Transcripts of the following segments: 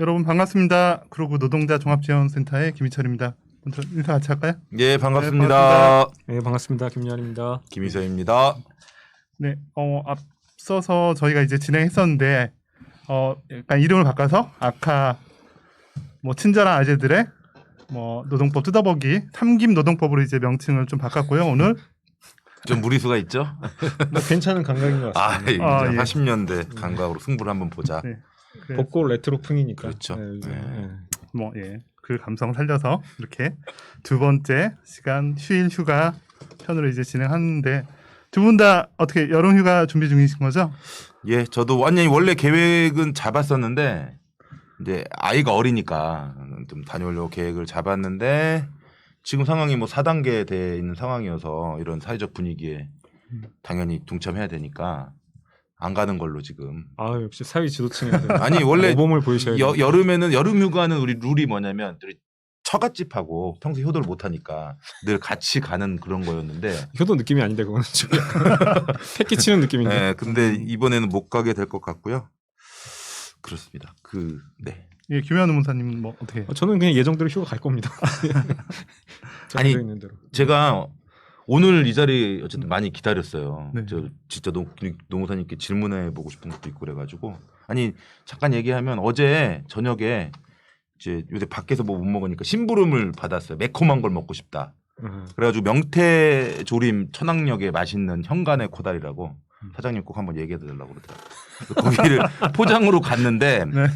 여러분 반갑습니다. 그러고 노동자 종합지원센터의 김희철입니다. 먼저 인사 같이 할까요? 예, 반갑습니다. 네, 반갑습니다. 김유한입니다. 김희서입니다. 네, 앞서서 저희가 이제 진행했었는데 약간 이름을 바꿔서 아까 친절한 아재들의 노동법 뜯어보기 삼김 노동법으로 이제 명칭을 좀 바꿨고요. 오늘 좀 무리수가 있죠? 괜찮은 감각인 것 같습니다. 예. 80년대 감각으로 승부를 한번 보자. 네, 그래, 벚꽃 레트로풍이니까. 그렇죠. 그 감성 살려서 이렇게 두 번째 시간 휴일 휴가 편으로 이제 진행하는데 두 분 다 어떻게 여름 휴가 준비 중이신 거죠? 예, 저도 완전히 원래 계획은 잡았었는데 이제 아이가 어리니까 좀 다녀오려고 계획을 잡았는데 지금 상황이 4단계 돼 있는 상황이어서 이런 사회적 분위기에 당연히 동참해야 되니까 안 가는 걸로 지금. 아, 역시 사회 지도층에 아니 원래 모범을 보이셔야 돼요. 여름에는 여름 휴가는 우리 룰이 뭐냐면 처갓집하고 평소 효도를 못 하니까 늘 같이 가는 그런 거였는데 효도 느낌이 아닌데 그거는 좀 패키치는 느낌인데. 네, 근데 이번에는 못 가게 될 것 같고요. 그렇습니다. 네. 예, 김현우 문사님 어떻게? 저는 그냥 예정대로 휴가 갈 겁니다. 아니, 있는 대로. 제가 오늘 이 자리 어쨌든 많이 기다렸어요. 네. 저 진짜 노무사님께 질문해 보고 싶은 것도 있고 그래가지고 아니 잠깐 얘기하면 어제 저녁에 이제 요새 밖에서 못 먹으니까 심부름을 받았어요. 매콤한 걸 먹고 싶다. 그래가지고 명태조림 천왕역에 맛있는 현간의 코다리라고 사장님 꼭 한번 얘기해 드리려고 그러더라고요. 거기를 포장으로 갔는데 네.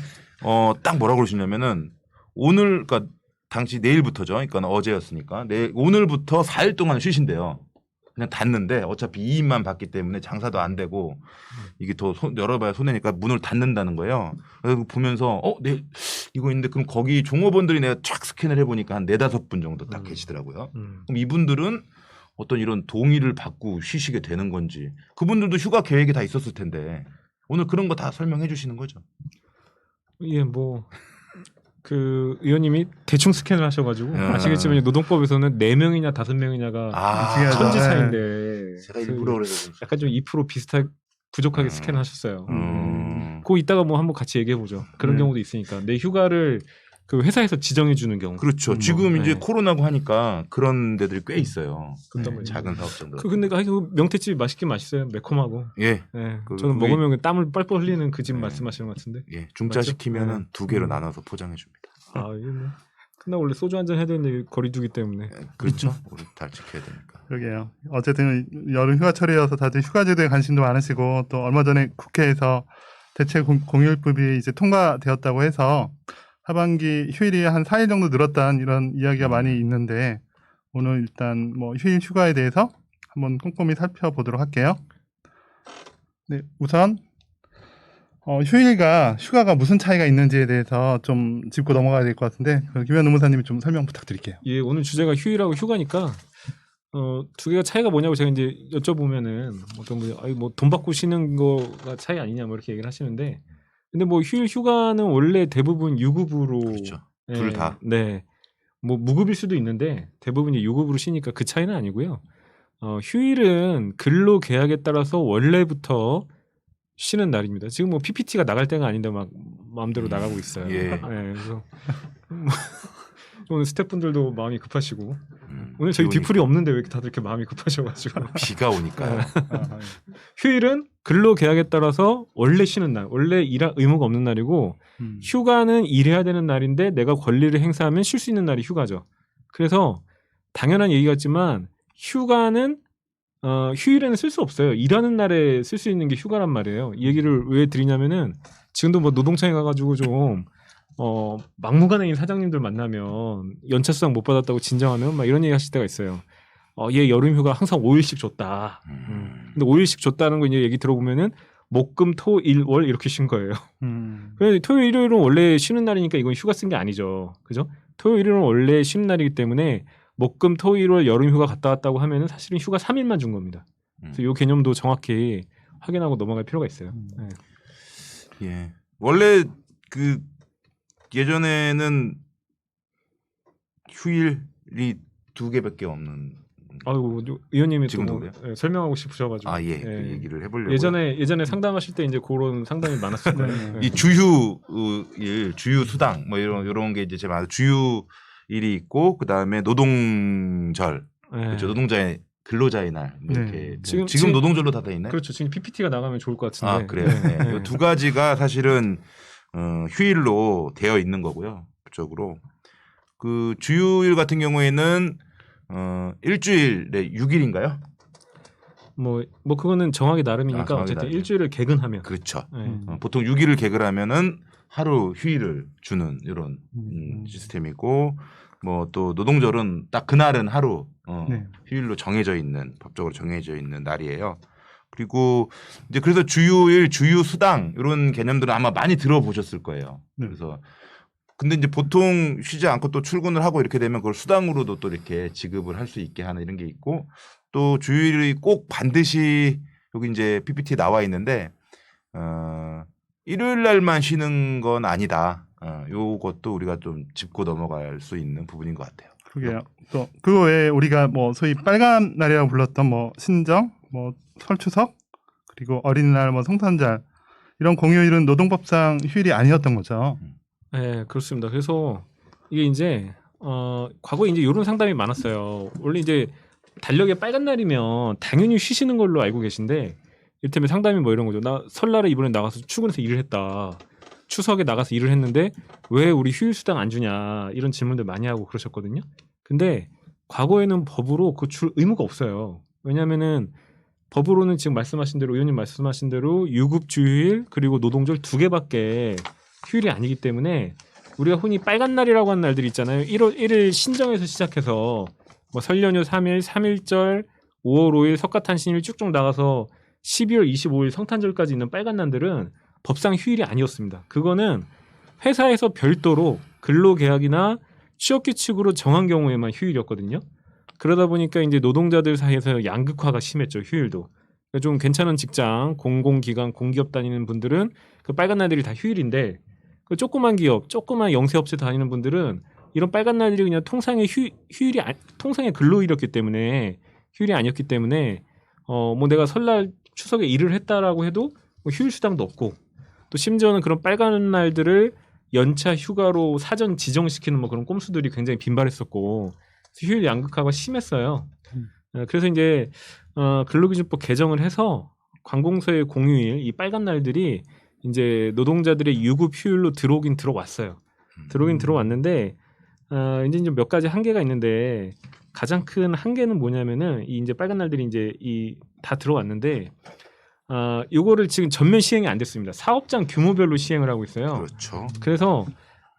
딱 뭐라고 그러시냐면은 오늘 그러니까 당시 내일부터죠. 그러니까 어제였으니까 오늘부터 4일 동안 쉬신대요. 그냥 닫는데 어차피 이인만 받기 때문에 장사도 안 되고 이게 더 열어봐야 손해니까 문을 닫는다는 거예요. 그래서 보면서 네 이거 있는데 그럼 거기 종업원들이 내가 쫙 스캔을 해보니까 한 4-5분 정도 딱 계시더라고요. 그럼 이분들은 어떤 이런 동의를 받고 쉬시게 되는 건지 그분들도 휴가 계획이 다 있었을 텐데 오늘 그런 거 다 설명해 주시는 거죠. 예, 그 의원님이 대충 스캔을 하셔가지고 아시겠지만 노동법에서는 4명이냐 5명이냐가 천지 차이인데 제가 일부러 그래서 약간 좀 2% 부족하게 스캔을 하셨어요. 그거 이따가 한번 같이 얘기해 보죠. 그런 경우도 있으니까 내 휴가를 그 회사에서 지정해 주는 경우. 그렇죠. 지금 이제 코로나고 하니까 그런 데들이 꽤 있어요. 작은 사업장들. 근데 그 명태집이 맛있긴 맛있어요. 매콤하고. 예. 저는 먹으면 땀을 뻘뻘 흘리는 그 집 말씀하시는 것 같은데. 예. 중짜 시키면은 2개로 나눠서 포장해 줍니다. 이게 끝나 원래 소주 한잔 해야 되는데 거리두기 때문에. 그렇죠. 우리 잘 지켜야 되니까. 그러게요. 어쨌든 여름 휴가철이어서 다들 휴가제도에 관심도 많으시고 또 얼마 전에 국회에서 대체 공휴일법이 이제 통과되었다고 해서 하반기 휴일이 한 4일 정도 늘었다는 이런 이야기가 많이 있는데 오늘 일단 휴일 휴가에 대해서 한번 꼼꼼히 살펴보도록 할게요. 네, 우선 휴가가 무슨 차이가 있는지에 대해서 좀 짚고 넘어가야 될 것 같은데 김현 노무사님이 좀 설명 부탁드릴게요. 예, 오늘 주제가 휴일하고 휴가니까 두 개가 차이가 뭐냐고 제가 이제 여쭤보면은 어떤 분이 돈 받고 쉬는 거가 차이 아니냐 이렇게 얘기를 하시는데 근데 휴일 휴가는 원래 대부분 유급으로 그렇죠. 둘 다. 네. 무급일 수도 있는데 대부분 유급으로 쉬니까 그 차이는 아니고요. 휴일은 근로 계약에 따라서 원래부터 쉬는 날입니다. 지금 PPT가 나갈 때가 아닌데 막 마음대로 나가고 있어요. 예. 네, 그래서 오늘 스태프분들도 마음이 급하시고 오늘 저희 뒤풀이 없는데 왜 이렇게 다들 이렇게 마음이 급하셔가지고 비가 오니까요. 휴일은 근로 계약에 따라서 원래 쉬는 날, 원래 일할 의무가 없는 날이고 휴가는 일해야 되는 날인데 내가 권리를 행사하면 쉴 수 있는 날이 휴가죠. 그래서 당연한 얘기 같지만 휴가는 휴일에는 쓸 수 없어요. 일하는 날에 쓸 수 있는 게 휴가란 말이에요. 이 얘기를 왜 드리냐면은 지금도 노동청에 가가지고 좀 막무가내인 사장님들 만나면 연차 수당 못 받았다고 진정하면 막 이런 얘기 하실 때가 있어요. 얘 여름 휴가 항상 5일씩 줬다. 근데 5일씩 줬다는 거 이제 얘기 들어보면은 목금 토 일 월 이렇게 쉰 거예요. 그래서 토요일 일요일은 원래 쉬는 날이니까 이건 휴가 쓴 게 아니죠. 그죠? 토요일 일요일은 원래 쉬는 날이기 때문에 목금 토 일 월 여름 휴가 갔다 왔다고 하면은 사실은 휴가 3일만 준 겁니다. 그래서 이 개념도 정확히 확인하고 넘어갈 필요가 있어요. 네. 예. 원래 예전에는 휴일이 2개밖에 없는 아이고 의원님이 지금도 또 설명하고 싶으셔가지고. 아, 예. 그 얘기를 해보려고. 예전에 상담하실 때 이제 그런 상담이 많았을 거예요. 네. 이 주휴 수당 뭐 이런 게 이제 제가 주휴일이 있고 그 다음에 노동절, 네. 그렇죠. 노동자의 근로자의 날 뭐 네. 이렇게 지금- 지금 노동절로 다 돼 있나요? 그렇죠. 지금 PPT가 나가면 좋을 것 같은데. 아 그래요. 네. 이두 가지가 사실은 휴일로 되어 있는 거고요. 법적으로 그 주휴일 같은 경우에는 일주일에 6일인가요? 뭐 그거는 정하기 나름이니까 정하기 어쨌든 나름이요. 일주일을 개근하면. 그렇죠. 네. 보통 6일을 개근하면은 하루 휴일을 주는 이런 시스템이고 뭐 또 노동절은 딱 그날은 하루 네. 휴일로 정해져 있는 법적으로 정해져 있는 날이에요. 그리고 이제 그래서 주휴일, 주휴수당 이런 개념들은 아마 많이 들어보셨을 거예요. 네. 그래서 근데 이제 보통 쉬지 않고 또 출근을 하고 이렇게 되면 그걸 수당으로도 또 이렇게 지급을 할 수 있게 하는 이런 게 있고 또 주휴일이 꼭 반드시 여기 이제 PPT에 나와 있는데 일요일 날만 쉬는 건 아니다. 요것도 우리가 좀 짚고 넘어갈 수 있는 부분인 것 같아요. 그러게요. 또 그거 외에 우리가 뭐 소위 빨간 날이라고 불렀던 뭐 신정, 뭐 설추석, 그리고 어린이날, 뭐 성탄절 이런 공휴일은 노동법상 휴일이 아니었던 거죠. 네, 그렇습니다. 그래서 이게 이제 과거에 이제 이런 상담이 많았어요. 원래 이제 달력에 빨간 날이면 당연히 쉬시는 걸로 알고 계신데 이를테면 상담이 뭐 이런 거죠. 나 설날에 이번에 나가서 출근해서 일을 했다. 추석에 나가서 일을 했는데 왜 우리 휴일 수당 안 주냐 이런 질문들 많이 하고 그러셨거든요. 근데 과거에는 법으로 그 줄 의무가 없어요. 왜냐하면은 법으로는 지금 말씀하신 대로 의원님 말씀하신 대로 유급 주휴일 그리고 노동절 2개밖에 휴일이 아니기 때문에 우리가 흔히 빨간 날이라고 하는 날들이 있잖아요. 1월 1일 신정에서 시작해서 뭐 설 연휴 3일, 3일절, 5월 5일 석가탄신일 쭉쭉 나가서 12월 25일 성탄절까지 있는 빨간 날들은 법상 휴일이 아니었습니다. 그거는 회사에서 별도로 근로계약이나 취업규칙으로 정한 경우에만 휴일이었거든요. 그러다 보니까 이제 노동자들 사이에서 양극화가 심했죠. 휴일도. 좀 괜찮은 직장, 공공기관, 공기업 다니는 분들은 그 빨간 날들이 다 휴일인데 그 조그만 기업, 조그만 영세업체 다니는 분들은 이런 빨간 날들이 그냥 통상의 휴일이 통상의 근로일이었기 때문에 휴일이 아니었기 때문에 뭐 내가 설날 추석에 일을 했다라고 해도 뭐 휴일 수당도 없고 또 심지어는 그런 빨간 날들을 연차 휴가로 사전 지정시키는 뭐 그런 꼼수들이 굉장히 빈발했었고 휴일 양극화가 심했어요. 그래서 이제 근로기준법 개정을 해서 관공서의 공휴일 이 빨간 날들이 이제 노동자들의 유급 휴일로 들어오긴 들어왔어요. 들어오긴 들어왔는데 이제 좀 몇 가지 한계가 있는데 가장 큰 한계는 뭐냐면은 이 이제 빨간 날들이 이제 다 들어왔는데 요거를 지금 전면 시행이 안 됐습니다. 사업장 규모별로 시행을 하고 있어요. 그렇죠. 그래서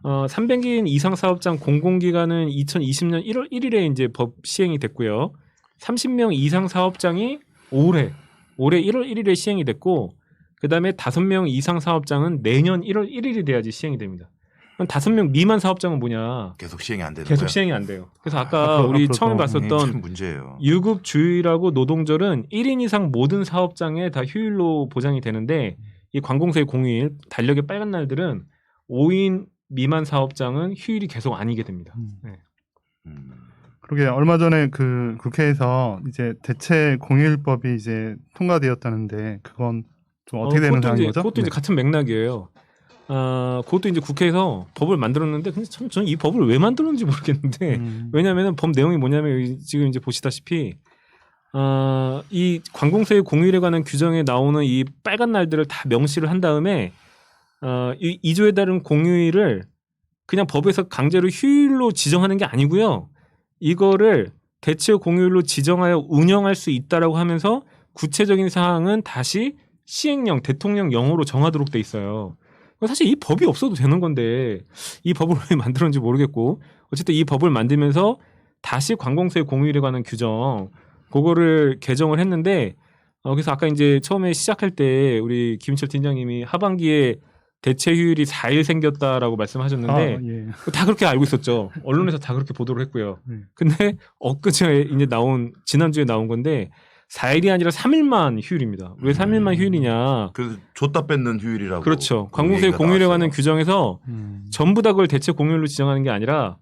300인 이상 사업장 공공기관은 2020년 1월 1일에 이제 법 시행이 됐고요. 30명 이상 사업장이 올해 1월 1일에 시행이 됐고 그다음에 5명 이상 사업장은 내년 1월 1일이 돼야지 시행이 됩니다. 그럼 5명 미만 사업장은 뭐냐? 계속 시행이 안 되는 계속 거예요. 시행이 안 돼요. 그래서 아까 앞으로 우리 더 처음에 참 봤었던 문제예요. 유급 주일하고 노동절은 1인 이상 모든 사업장에 다 휴일로 보장이 되는데 이 관공서의 공휴일, 달력의 빨간 날들은 5인 미만 사업장은 휴일이 계속 아니게 됩니다. 네. 그러게 얼마 전에 그 국회에서 이제 대체 공휴일법이 이제 통과되었다는데 그건 좀 어떻게 되는 상황인 거죠? 그것도 이제 네. 같은 맥락이에요. 그것도 이제 국회에서 법을 만들었는데 근데 참 저는 이 법을 왜 만들었는지 모르겠는데 왜냐하면 법 내용이 뭐냐면 지금 이제 보시다시피 이 관공서의 공휴일에 관한 규정에 나오는 이 빨간 날들을 다 명시를 한 다음에 이 2조에 따른 공휴일을 그냥 법에서 강제로 휴일로 지정하는 게 아니고요. 이거를 대체 공휴일로 지정하여 운영할 수 있다라고 하면서 구체적인 사항은 다시 시행령, 대통령령으로 정하도록 돼 있어요. 사실 이 법이 없어도 되는 건데 이 법을 왜 만들었는지 모르겠고 어쨌든 이 법을 만들면서 다시 관공서의 공휴일에 관한 규정 그거를 개정을 했는데 그래서 아까 이제 처음에 시작할 때 우리 김철 팀장님이 하반기에 대체 휴일이 4일 생겼다라고 말씀하셨는데 예. 다 그렇게 알고 있었죠. 언론에서 다 그렇게 보도를 했고요. 근데 엊그제 이제 지난주에 나온 건데 4일이 아니라 3일만 휴일입니다. 왜 3일만 휴일이냐? 그래서 줬다 뺏는 휴일이라고. 그렇죠. 관공서의 공휴일에 관한 규정에서 전부 다 그걸 대체 공휴일로 지정하는 게 아니라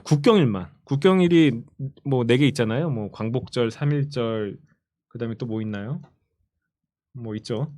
국경일이 뭐 4개 있잖아요. 뭐 광복절, 3.1절, 그다음에 또 뭐 있나요? 뭐 있죠.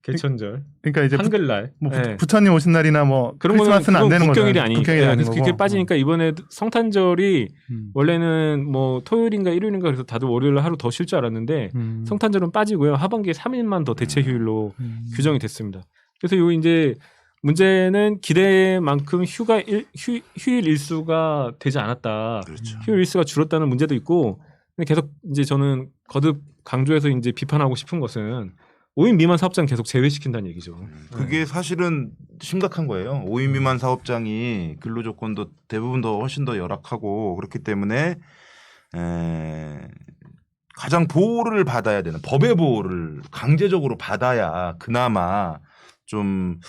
개천절, 그러니까 이제 한글날, 예. 부처님 오신 날이나 뭐 그런 거는 크리스마스는 안 되는 거죠. 국경일이 아니니까. 국경일이 아닌 그래서 거고. 그게 빠지니까 이번에 성탄절이 음. 원래는 뭐 토요일인가 일요일인가 그래서 다들 월요일 하루 더 쉴 줄 알았는데 성탄절은 빠지고요. 하반기에 3일만 더 대체 휴일로 규정이 됐습니다. 그래서 요 이제 문제는 기대만큼 휴일 일수가 되지 않았다. 그렇죠. 휴일 일수가 줄었다는 문제도 있고, 근데 계속 이제 저는 거듭 강조해서 이제 비판하고 싶은 것은 5인 미만 사업장 계속 제외시킨다는 얘기죠. 그게 사실은 심각한 거예요. 5인 미만 사업장이 근로조건도 대부분 더 훨씬 더 열악하고 그렇기 때문에 가장 보호를 받아야 되는 법의 보호를 강제적으로 받아야 그나마 좀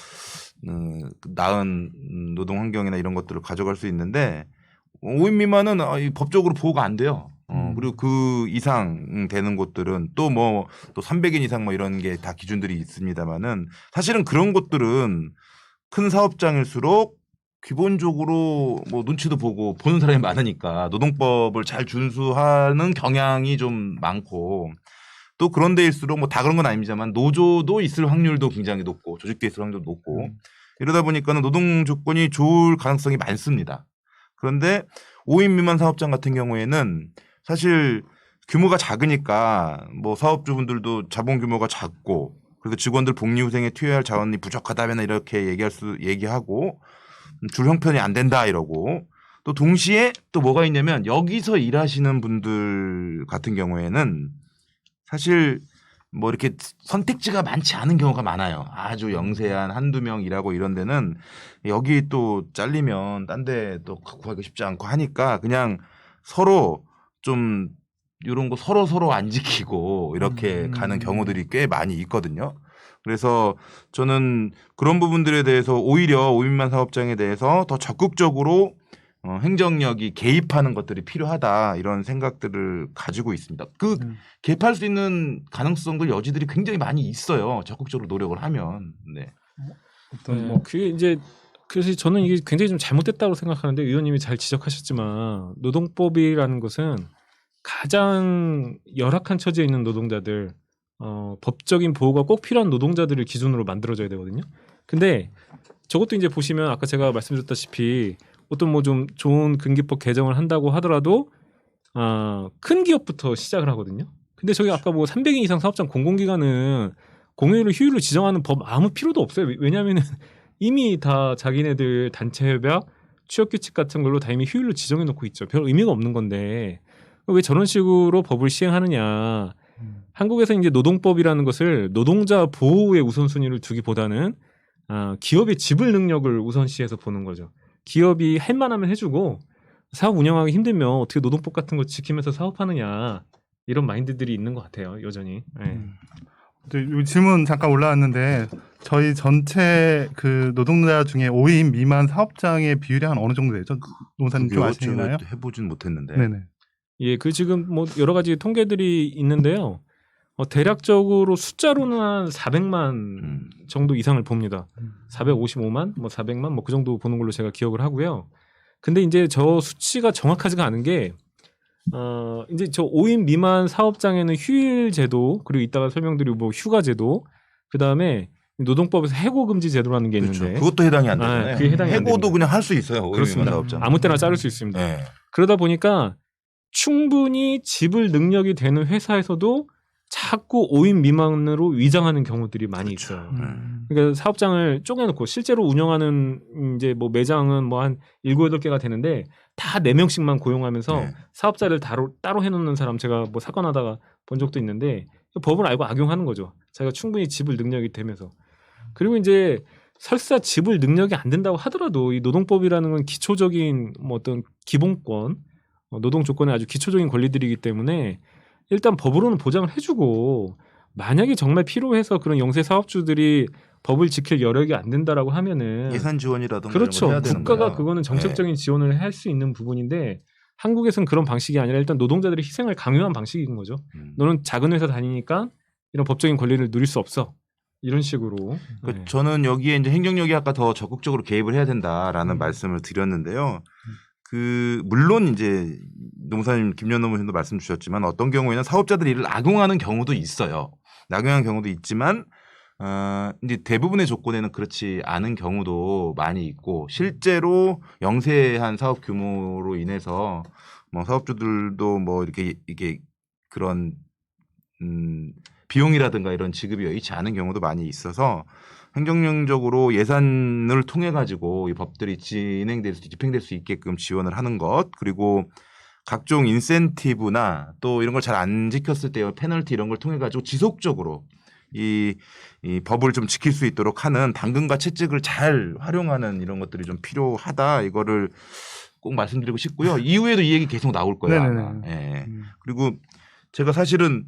나은 노동 환경이나 이런 것들을 가져갈 수 있는데 5인 미만은 법적으로 보호가 안 돼요. 그리고 그 이상 되는 곳들은 또 300인 이상 뭐 이런 게 다 기준들이 있습니다만은 사실은 그런 곳들은 큰 사업장일수록 기본적으로 뭐 눈치도 보고 보는 사람이 많으니까 노동법을 잘 준수하는 경향이 좀 많고 또 그런 데일수록 뭐 다 그런 건 아닙니다만 노조도 있을 확률도 굉장히 높고 조직도 있을 확률도 높고 이러다 보니까는 노동 조건이 좋을 가능성이 많습니다. 그런데 5인 미만 사업장 같은 경우에는 사실 규모가 작으니까 뭐 사업주분들도 자본 규모가 작고 그래서 직원들 복리후생에 투여할 자원이 부족하다면 이렇게 얘기하고 줄 형편이 안 된다 이러고 또 동시에 또 뭐가 있냐면 여기서 일하시는 분들 같은 경우에는 사실 뭐 이렇게 선택지가 많지 않은 경우가 많아요. 아주 영세한 한두 명 일하고 이런 데는 여기 또 잘리면 딴 데 또 구하기 쉽지 않고 하니까 그냥 서로 좀 이런 거 서로 안 지키고 이렇게 가는 경우들이 꽤 많이 있거든요. 그래서 저는 그런 부분들에 대해서 오히려 5인만 사업장에 대해서 더 적극적으로 행정력이 개입하는 것들이 필요하다 이런 생각들을 가지고 있습니다. 그 개입할 수 있는 가능성들 여지들이 굉장히 많이 있어요. 적극적으로 노력을 하면. 네. 그게 이제 그래서 저는 이게 굉장히 좀 잘못됐다고 생각하는데 의원님이 잘 지적하셨지만 노동법이라는 것은 가장 열악한 처지에 있는 노동자들, 법적인 보호가 꼭 필요한 노동자들을 기준으로 만들어져야 되거든요. 근데 저것도 이제 보시면 아까 제가 말씀드렸다시피 어떤 뭐 좀 좋은 근기법 개정을 한다고 하더라도 큰 기업부터 시작을 하거든요. 근데 저기 아까 뭐 300인 이상 사업장 공공기관은 공휴일을 휴일로 지정하는 법 아무 필요도 없어요. 왜냐하면 이미 다 자기네들 단체 협약, 취업 규칙 같은 걸로 다 이미 휴일로 지정해 놓고 있죠. 별 의미가 없는 건데 왜 저런 식으로 법을 시행하느냐. 한국에서 이제 노동법이라는 것을 노동자 보호의 우선순위를 두기보다는 기업의 지불 능력을 우선시해서 보는 거죠. 기업이 할 만하면 해주고 사업 운영하기 힘들면 어떻게 노동법 같은 거 지키면서 사업하느냐 이런 마인드들이 있는 것 같아요. 여전히. 네. 이 질문 잠깐 올라왔는데 저희 전체 그 노동자 중에 5인 미만 사업장의 비율이 한 어느 정도 되죠? 노사님 좀 아시나요? 해보진 못했는데. 네네. 예, 그 지금 뭐 여러 가지 통계들이 있는데요. 대략적으로 숫자로는 한 400만 정도 이상을 봅니다. 455만, 뭐 400만, 뭐 그 정도 보는 걸로 제가 기억을 하고요. 근데 이제 저 수치가 정확하지가 않은 게, 이제 저 5인 미만 사업장에는 휴일 제도, 그리고 이따가 설명드리고 뭐 휴가 제도, 그 다음에 노동법에서 해고 금지 제도라는 게 있는데, 그렇죠. 그것도 해당이 안 되잖아요. 그게 해당이 안 해고도 됩니다. 그냥 할 수 있어요. 5인 미만 그렇습니다. 사업장. 아무 때나 자를 수 있습니다. 네. 그러다 보니까 충분히 지불 능력이 되는 회사에서도 자꾸 5인 미만으로 위장하는 경우들이 많이 있어요. 그러니까 사업장을 쪼개놓고 실제로 운영하는 이제 뭐 매장은 뭐 한 7, 8개가 되는데 다 4명씩만 고용하면서 네. 사업자를 따로 해놓는 사람 제가 뭐 사건하다가 본 적도 있는데 법을 알고 악용하는 거죠. 자기가 충분히 지불 능력이 되면서. 그리고 이제 설사 지불 능력이 안 된다고 하더라도 이 노동법이라는 건 기초적인 뭐 어떤 기본권, 노동 조건의 아주 기초적인 권리들이기 때문에 일단 법으로는 보장을 해주고 만약에 정말 필요해서 그런 영세 사업주들이 법을 지킬 여력이 안 된다라고 하면은 예산 지원이라든가 그렇죠. 이런 걸 해야 되는 국가가 거예요. 그거는 정책적인 지원을 할 수 있는 부분인데 한국에서는 그런 방식이 아니라 일단 노동자들의 희생을 강요한 방식인 거죠. 너는 작은 회사 다니니까 이런 법적인 권리를 누릴 수 없어. 이런 식으로. 그러니까 저는 여기에 이제 행정력이 아까 더 적극적으로 개입을 해야 된다라는 음. 말씀을 드렸는데요. 그 물론 이제 노무사님 김연 노무사님도 말씀 주셨지만 어떤 경우에는 사업자들이 이를 악용하는 경우도 있어요. 악용하는 경우도 있지만 이제 대부분의 조건에는 그렇지 않은 경우도 많이 있고 실제로 영세한 사업 규모로 인해서 뭐 사업주들도 뭐 이게 그런 비용이라든가 이런 지급이 여의치 않은 경우도 많이 있어서 행정력적으로 예산을 통해 가지고 이 법들이 집행될 수 있게끔 지원을 하는 것 그리고 각종 인센티브나 또 이런 걸 잘 안 지켰을 때 페널티 이런 걸 통해 가지고 지속적으로 이 법을 좀 지킬 수 있도록 하는 당근과 채찍을 잘 활용하는 이런 것들이 좀 필요하다 이거를 꼭 말씀드리고 싶고요. 이후에도 이 얘기 계속 나올 거예요. 아마. 예. 그리고 제가 사실은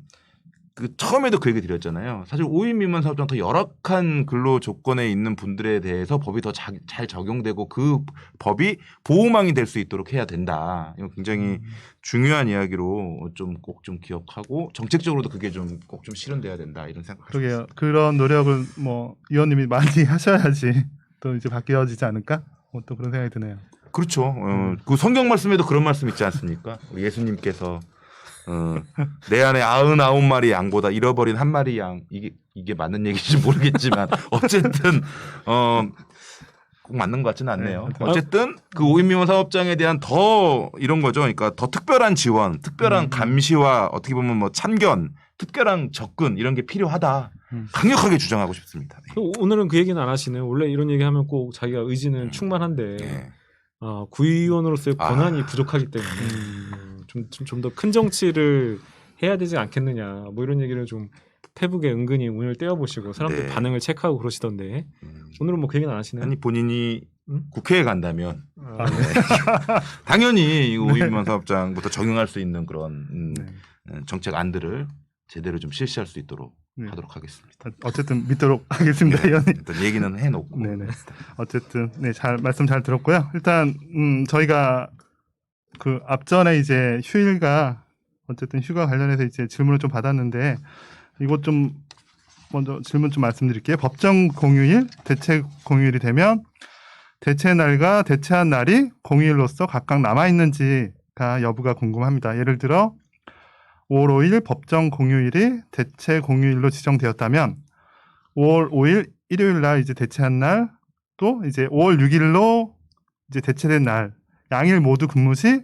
그 처음에도 그 얘기 드렸잖아요. 사실 5인 미만 사업장 더 열악한 근로 조건에 있는 분들에 대해서 법이 더 잘 적용되고 그 법이 보호망이 될 수 있도록 해야 된다. 이거 굉장히 중요한 이야기로 꼭 좀 기억하고 정책적으로도 그게 좀 꼭 좀 실현돼야 된다 이런 생각. 그러게요. 그런 노력을 뭐 의원님이 많이 하셔야지 또 이제 바뀌어지지 않을까? 또 그런 생각이 드네요. 그렇죠. 그 성경 말씀에도 그런 말씀 있지 않습니까? 우리 예수님께서 내 안에 99마리 양보다 잃어버린 한 마리 양 이게 맞는 얘기인지 모르겠지만 어쨌든 꼭 맞는 것 같지는 않네요. 네. 어쨌든 그 5인 미만 사업장에 대한 더 이런 거죠. 그러니까 더 특별한 지원, 특별한 감시와 어떻게 보면 뭐 참견, 특별한 접근 이런 게 필요하다. 강력하게 주장하고 싶습니다. 네. 오늘은 그 얘기는 안 하시네요. 원래 이런 얘기하면 꼭 자기가 의지는 충만한데 네. 구의원으로서의 권한이 부족하기 때문에 좀 더 큰 정치를 해야 되지 않겠느냐. 뭐 이런 얘기를 좀 페북에 은근히 운을 떼어보시고 사람들 네. 반응을 체크하고 그러시던데 오늘은 뭐 그 얘기는 안 하시네요. 아니 본인이 응? 국회에 간다면 아, 네. 당연히 이 5인 미만 사업장부터 적용할 수 있는 그런 정책 안들을 제대로 좀 실시할 수 있도록 하도록 하겠습니다. 어쨌든 믿도록 하겠습니다, 네, 의원님. 일단 얘기는 해놓고. 네네. 어쨌든 말씀 잘 들었고요. 일단 저희가 그 앞전에 이제 휴일과 어쨌든 휴가 관련해서 이제 질문을 좀 받았는데 이것 좀 먼저 질문 좀 말씀드릴게요. 법정 공휴일, 대체 공휴일이 되면 대체 날과 대체한 날이 공휴일로서 각각 남아 있는지가 여부가 궁금합니다. 예를 들어 5월 5일 법정 공휴일이 대체 공휴일로 지정되었다면 5월 5일 일요일 날 이제 대체한 날 또 이제 5월 6일로 이제 대체된 날 양일 모두 근무 시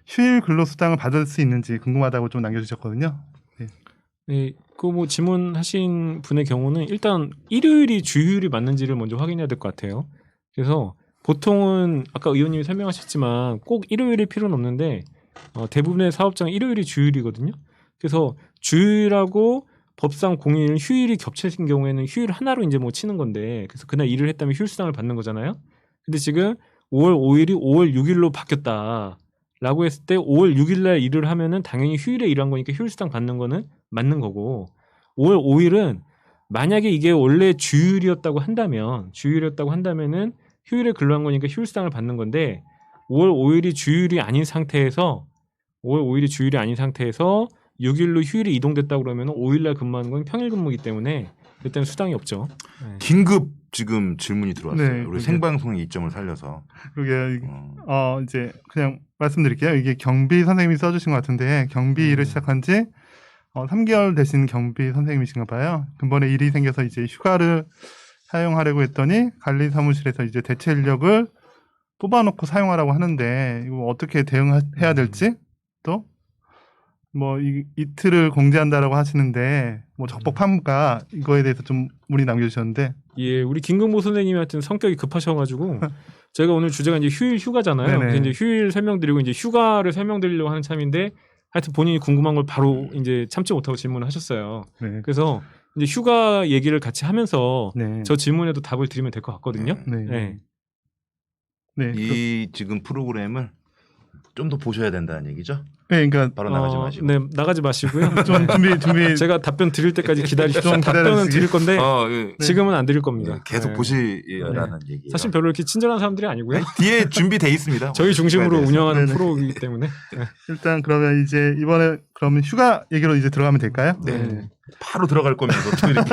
휴일 근로수당을 받을 수 있는지 궁금하다고 좀 남겨주셨거든요. 네, 그 뭐 질문하신 분의 경우는 일단 일요일이 주휴일이 맞는지를 먼저 확인해야 될 것 같아요. 그래서 보통은 아까 의원님이 설명하셨지만 꼭 일요일일 필요는 없는데 대부분의 사업장은 일요일이 주휴일이거든요. 그래서 주휴일하고 법상 공휴일 휴일이 겹쳐진 경우에는 휴일 하나로 이제 뭐 치는 건데 그래서 그날 일을 했다면 휴일수당을 받는 거잖아요. 근데 지금 5월 5일이 5월 6일로 바뀌었다라고 했을 때 5월 6일 날 일을 하면은 당연히 휴일에 일한 거니까 휴일수당 받는 거는 맞는 거고 5월 5일은 만약에 이게 원래 주휴일이었다고 한다면은 휴일에 근로한 거니까 휴일수당을 받는 건데 5월 5일이 주휴일이 아닌 상태에서 6일로 휴일이 이동됐다고 그러면 5일날 근무하는 건 평일 근무이기 때문에 일단 수당이 없죠. 네. 긴급 지금 질문이 들어왔어요. 네, 우리 그게. 생방송의 이점을 살려서. 그러게 이제 그냥 말씀드릴게요. 이게 경비 선생님이 써주신 것 같은데 경비 일을 시작한 지 3개월 되신 경비 선생님이신가 봐요. 근본에 일이 생겨서 이제 휴가를 사용하려고 했더니 관리사무실에서 이제 대체 인력을 뽑아놓고 사용하라고 하는데 이거 어떻게 대응해야 될지 또 뭐 이틀을 공제한다라고 하시는데 뭐 적법 판가 이거에 대해서 좀 문의 남겨주셨는데 예, 우리 김근보 선생님한테는 성격이 급하셔가지고 저희가 오늘 주제가 이제 휴일 휴가잖아요. 네네. 그래서 이제 휴일 설명드리고 이제 휴가를 설명드리려고 하는 참인데 하여튼 본인이 궁금한 걸 바로 이제 참지 못하고 질문을 하셨어요. 네. 그래서 이제 휴가 얘기를 같이 하면서 네. 저 질문에도 답을 드리면 될 것 같거든요. 네. 네. 네. 이 지금 프로그램을 좀 더 보셔야 된다는 얘기죠. 네, 그러니까 바로 나가지 마시고. 네, 나가지 마시고요. 좀 준비 제가 답변 드릴 때까지 기다리십시오. 좀 답변은 기다려주시기. 드릴 건데 예. 지금은 안 드릴 겁니다. 예, 계속 네. 보시라는 얘기예요. 사실 별로 이렇게 친절한 사람들이 아니고요. 뒤에 준비돼 있습니다. 저희 중심으로 네, 네. 운영하는 네네. 프로이기 때문에. 일단 그러면 이제 이번에 그러면 휴가 얘기로 이제 들어가면 될까요? 네. 바로 들어갈 거면서 또 이렇게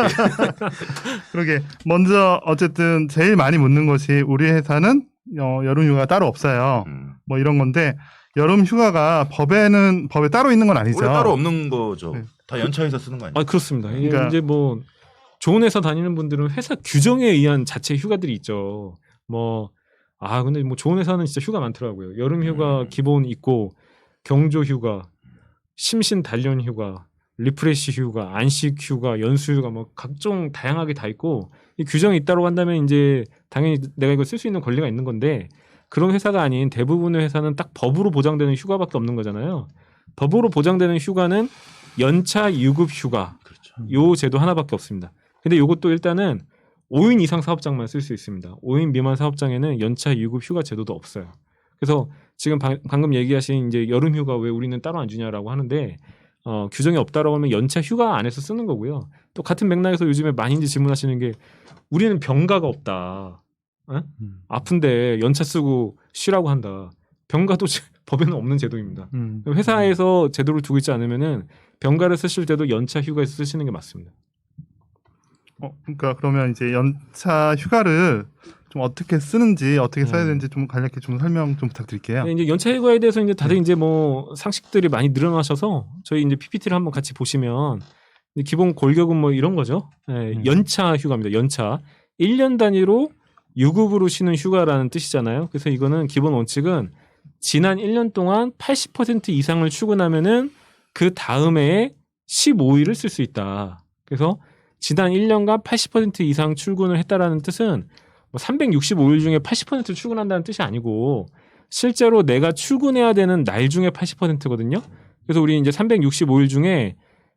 그러게 먼저 어쨌든 제일 많이 묻는 것이 우리 회사는 여름 휴가 따로 없어요. 뭐 이런 건데 여름 휴가가 법에 따로 있는 건 아니죠. 원래 따로 없는 거죠. 네. 다 연차에서 쓰는 거 아니에요? 아 그렇습니다. 이게 그러니까- 이제 뭐 좋은 회사 다니는 분들은 회사 규정에 의한 자체 휴가들이 있죠. 근데 뭐 좋은 회사는 진짜 휴가 많더라고요. 여름 휴가 기본 있고 경조 휴가, 심신 단련 휴가, 리프레시 휴가, 안식 휴가, 연수 휴가 뭐 각종 다양하게 다 있고 이 규정이 있다고 한다면 이제 당연히 내가 이거 쓸 수 있는 권리가 있는 건데 그런 회사가 아닌 대부분의 회사는 딱 법으로 보장되는 휴가밖에 없는 거잖아요. 법으로 보장되는 휴가는 연차 유급 휴가 그렇죠. 요 제도 하나밖에 없습니다. 근데 요것도 일단은 5인 이상 사업장만 쓸 수 있습니다. 5인 미만 사업장에는 연차 유급 휴가 제도도 없어요. 그래서 지금 방금 얘기하신 이제 여름 휴가 왜 우리는 따로 안 주냐라고 하는데 규정이 없다라고 하면 연차 휴가 안에서 쓰는 거고요. 또 같은 맥락에서 요즘에 많이 이제 질문하시는 게 우리는 병가가 없다. 아픈데 연차 쓰고 쉬라고 한다. 병가도 법에는 없는 제도입니다. 회사에서 제도를 두고 있지 않으면은 병가를 쓰실 때도 연차 휴가에서 쓰시는 게 맞습니다. 그러니까 그러면 이제 연차 휴가를 좀 어떻게 쓰는지 어떻게 써야 되는지 좀 간략히 좀 설명 좀 부탁드릴게요. 네, 이제 연차 휴가에 대해서 이제 다들 이제 뭐 상식들이 많이 늘어나셔서 저희 이제 PPT를 한번 같이 보시면 이제 기본 골격은 뭐 이런 거죠. 네, 연차 휴가입니다. 연차 1년 단위로 유급으로 쉬는 휴가라는 뜻이잖아요. 그래서 이거는 기본 원칙은 지난 1년 동안 80% 이상을 출근하면은 그 다음에 15일을 쓸 수 있다. 그래서 지난 1년간 80% 이상 출근을 했다라는 뜻은 365일 중에 80%를 출근한다는 뜻이 아니고 실제로 내가 출근해야 되는 날 중에 80%거든요. 그래서 우리 이제 365일 중에